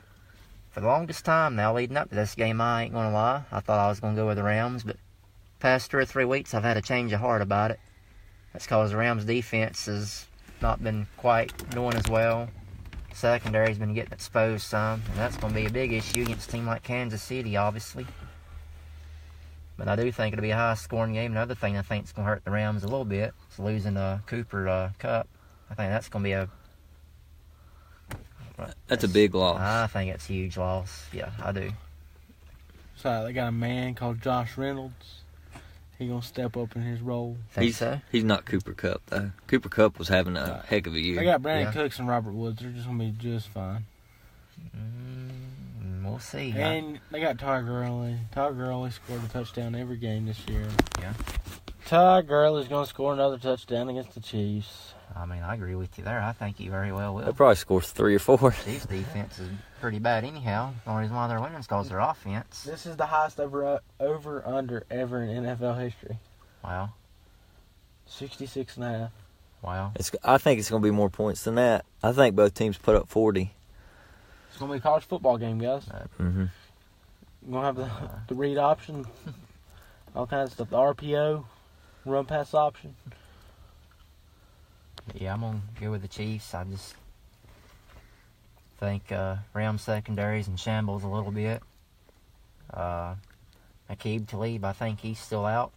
For the longest time now, leading up to this game, I ain't going to lie, I thought I was going to go with the Rams, but past 2 or 3 weeks, I've had a change of heart about it. That's because the Rams' defense has not been quite doing as well. Secondary's been getting exposed some, and that's going to be a big issue against a team like Kansas City, obviously. But I do think it'll be a high-scoring game. Another thing I think is going to hurt the Rams a little bit is losing Cooper Kupp. I think that's going to be That's a big loss. I think it's a huge loss. Yeah, I do. So they got a man called Josh Reynolds. He gonna step up in his role. Think so? He's not Cooper Kupp though. Cooper Kupp was having a heck of a year. They got Brandon Cooks and Robert Woods. They're just gonna be just fine. We'll see. And they got Todd Gurley. Todd Gurley scored a touchdown every game this year. Yeah. Todd Gurley's gonna score another touchdown against the Chiefs. I mean, I agree with you there. I think he very well will. They'll probably score 3 or 4. Chiefs' defense is pretty bad anyhow. The only reason why they're winning is because their offense. This is the highest over-under ever in NFL history. Wow. 66.5. Wow. I think it's going to be more points than that. I think both teams put up 40. It's going to be a college football game, guys. Mm-hmm. You're going to have the read option, all kinds of stuff. The RPO, run pass option. Yeah, I'm going to go with the Chiefs. I just think Rams secondary's in shambles a little bit. Aqib Talib, I think he's still out.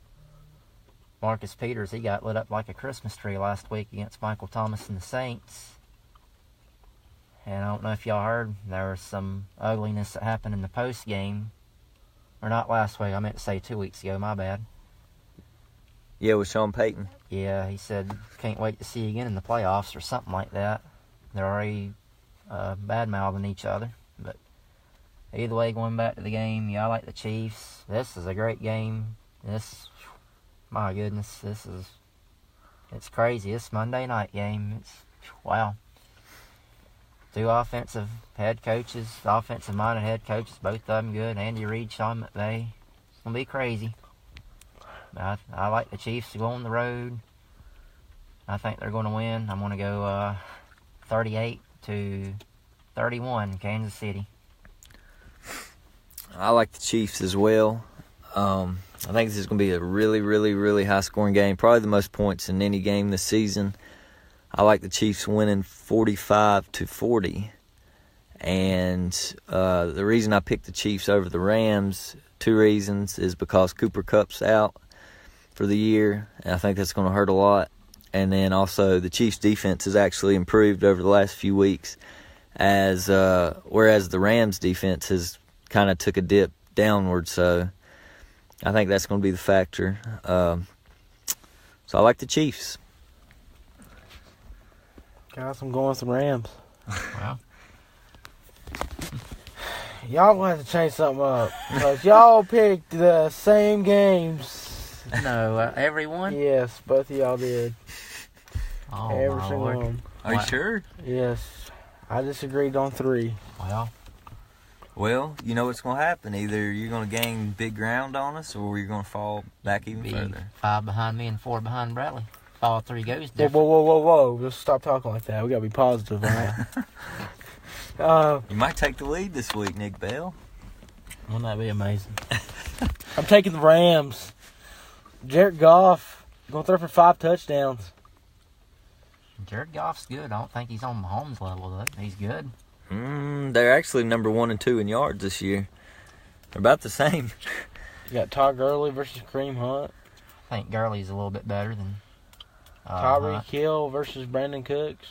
Marcus Peters, he got lit up like a Christmas tree last week against Michael Thomas and the Saints. And I don't know if y'all heard, there was some ugliness that happened in the post game. Or not last week, I meant to say 2 weeks ago, my bad. Yeah, with Sean Payton. Yeah, he said, can't wait to see you again in the playoffs or something like that. They're already bad-mouthing each other. But either way, going back to the game, yeah, I like the Chiefs. This is a great game. My goodness, it's crazy. It's Monday night game. Wow. 2 offensive offensive-minded head coaches, both of them good. Andy Reid, Sean McVay. It's going to be crazy. I like the Chiefs to go on the road. I think they're going to win. I'm going to go 38-31, Kansas City. I like the Chiefs as well. I think this is going to be a really, really, really high-scoring game. Probably the most points in any game this season. I like the Chiefs winning 45-40. And the reason I picked the Chiefs over the Rams, 2 reasons, is because Cooper Kupp's out for the year, and I think that's going to hurt a lot. And then also the Chiefs' defense has actually improved over the last few weeks, whereas the Rams' defense has kind of took a dip downward. So I think that's going to be the factor. So I like the Chiefs. Guys, I'm going with the Rams. Wow. Y'all going to have to change something up. Because y'all picked the same games. No, everyone? Yes, both of y'all did. Oh, Every my single Lord. one. Are you sure? Yes. I disagreed on 3. Well, you know what's going to happen. Either you're going to gain big ground on us, or you're going to fall back even further. 5 behind me and 4 behind Bradley. If all 3 goes Whoa, different. whoa. Just stop talking like that. We got to be positive, all right? You might take the lead this week, Nick Bell. Wouldn't that be amazing? I'm taking the Rams. Jared Goff going to throw for 5 touchdowns. Jared Goff's good. I don't think he's on Mahomes' level, though. He's good. They're actually number 1 and 2 in yards this year. They're about the same. You got Todd Gurley versus Kareem Hunt. I think Gurley's a little bit better than Tyreek Hunt. Hill versus Brandon Cooks.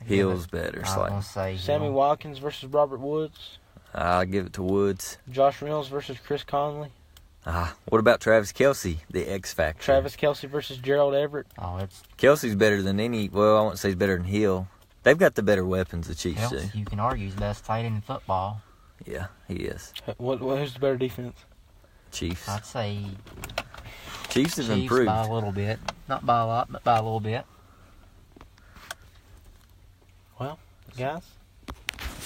Hill's better. I was Slightly. going to say Sammy Hill. Watkins versus Robert Woods. I'll give it to Woods. Josh Reynolds versus Chris Conley. What about Travis Kelce, the X Factor? Travis Kelce versus Gerald Everett. Oh, it's Kelsey's better than any. Well, I won't say he's better than Hill. They've got the better weapons, the Chiefs do. Kelsey, you can argue, he's the best tight end in football. Yeah, he is. Who's the better defense? Chiefs. I'd say Chiefs have Chiefs improved. by a little bit. Not by a lot, but by a little bit. Well, guys,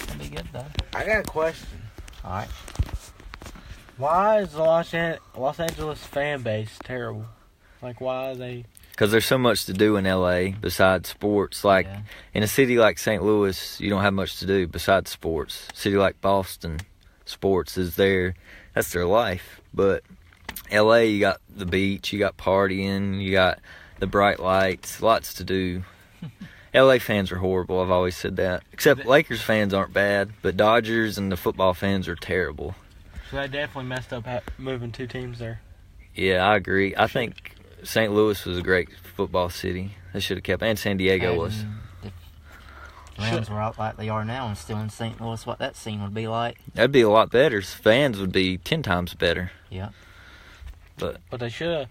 It'll be good, though. I got a question. All right. Why is the Los Angeles fan base terrible? Like, why are they... Because there's so much to do in L.A. besides sports. Like, Yeah. in a city like St. Louis, you don't have much to do besides sports. A city like Boston, sports is that's their life. But L.A., you got the beach, you got partying, you got the bright lights, lots to do. L.A. fans are horrible, I've always said that. Except Lakers fans aren't bad, but Dodgers and the football fans are terrible. So they definitely messed up moving 2 teams there. Yeah, I agree. I think St. Louis was a great football city. They should have kept, and San Diego was. If the Rams were out like they are now and still in St. Louis, what that scene would be like. That'd be a lot better. Fans would be 10 times better. Yeah. But they should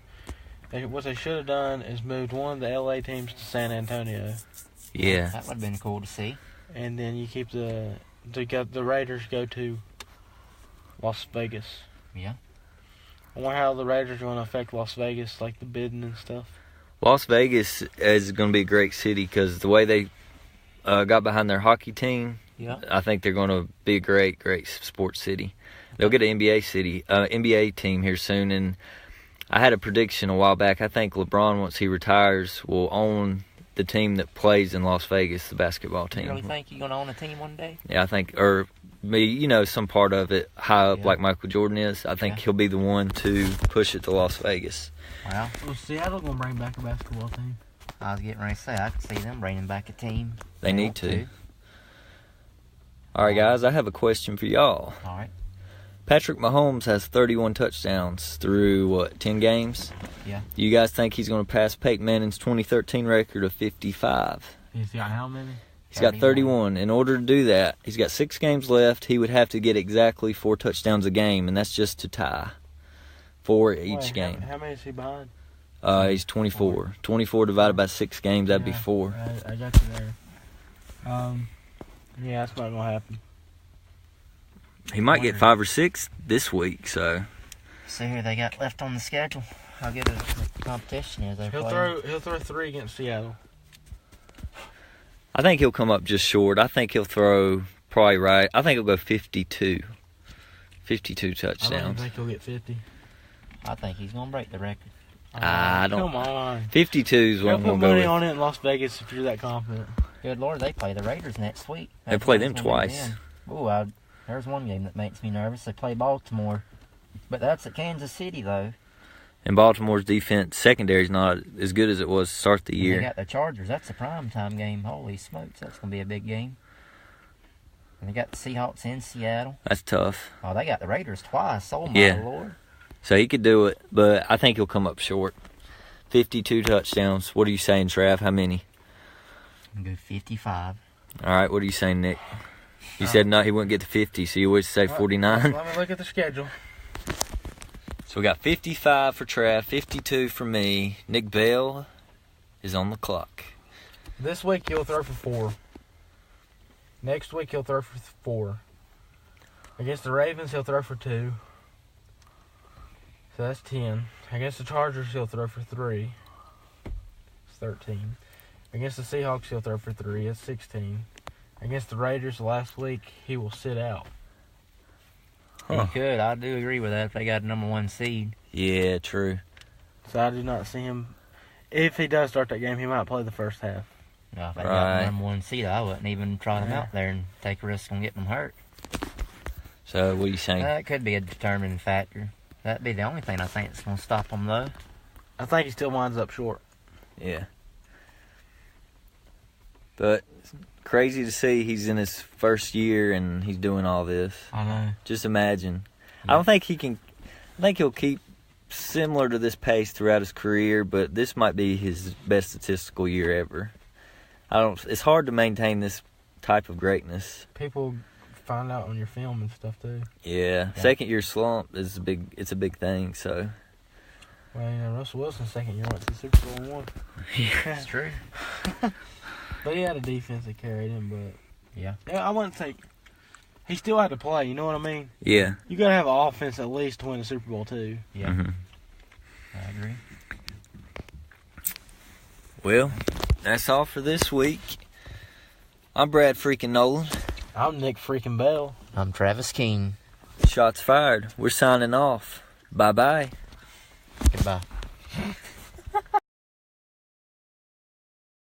have... What they should have done is moved one of the L.A. teams to San Antonio. yeah, That would have been cool to see. And then you keep the Raiders go to Las Vegas. Yeah. I wonder how the Raiders are going to affect Las Vegas, like the bidding and stuff. Las Vegas is going to be a great city because the way they got behind their hockey team, Yeah. I think they're going to be a great, great sports city. They'll get an NBA team here soon, and I had a prediction a while back. I think LeBron, once he retires, will own the team that plays in Las Vegas, the basketball team. You really think you're going to own a team one day? Yeah, I think, or some part of it high up like Michael Jordan is. I think he'll be the one to push it to Las Vegas. Well, Well, Seattle going to bring back a basketball team. I was getting ready to say, I could see them bringing back a team. They need to. All right, guys, I have a question for y'all. All right. Patrick Mahomes has 31 touchdowns through, 10 games? Yeah. Do you guys think he's going to pass Peyton Manning's 2013 record of 55? He's got how many? He's got 31. In order to do that, he's got 6 games left. He would have to get exactly 4 touchdowns a game, and that's just to tie 4 each game. How many is he behind? He's 24. 24 divided by 6 games, that'd be 4. I got you there. Yeah, that's not going to happen. He might get 5 or 6 this week, so. See who they got left on the schedule. How good of the competition is they're He'll playing. throw 3 against Seattle. I think he'll come up just short. I think he'll throw probably right. I think he'll go 52. 52 I don't touchdowns. think he'll get 50. I think he's going to break the record. I don't. Come on. 52 is what Go I'm put going to go money with. on it in Las Vegas if you're that confident. Good Lord, they play the Raiders next week. They play them twice. Oh, there's one game that makes me nervous. They play Baltimore. But that's at Kansas City, though. And Baltimore's defense secondary is not as good as it was to start the And year. they got the Chargers. That's a primetime game. Holy smokes, that's going to be a big game. And they got the Seahawks in Seattle. That's tough. Oh, they got the Raiders twice. Oh, my Yeah. Lord. So he could do it, but I think he'll come up short. 52 touchdowns. What are you saying, Trav? How many? I'm going to go 55. All right, what are you saying, Nick? You said no, he wouldn't get to 50, so you would say 49. Let me look at the schedule. So we got 55 for Trav, 52 for me. Nick Bell is on the clock. This week he'll throw for 4. Next week he'll throw for 4. Against the Ravens he'll throw for 2. So that's 10. Against the Chargers he'll throw for 3. It's 13. Against the Seahawks he'll throw for 3. It's 16. Against the Raiders last week he will sit out. Huh. He could. I do agree with that if they got a number 1 seed. Yeah, true. So I do not see him. If he does start that game, he might play the first half. Now, if they got Right. the number 1 seed, I wouldn't even try them Yeah. out there and take a risk on getting them hurt. So what are you saying? That could be a determining factor. That'd be the only thing I think that's going to stop them, though. I think he still winds up short. Yeah. But crazy to see he's in his first year and he's doing all this. I know. Just imagine. Yeah. I don't think he can. I think he'll keep similar to this pace throughout his career, but this might be his best statistical year ever. It's hard to maintain this type of greatness. People find out on your film and stuff too. Yeah. Second year slump is a big thing, so. Well, you know, Russell Wilson's second year went to the Super Bowl and won. Yeah. That's true. But he had a defense that carried him, but Yeah. I wouldn't say he still had to play, you know what I mean? Yeah. You gotta have an offense at least to win the Super Bowl too. Yeah. Mhm. I agree. Well, that's all for this week. I'm Brad Freakin Nolen. I'm Nick freaking Bell. I'm Travis King. Shots fired. We're signing off. Bye-bye. Goodbye.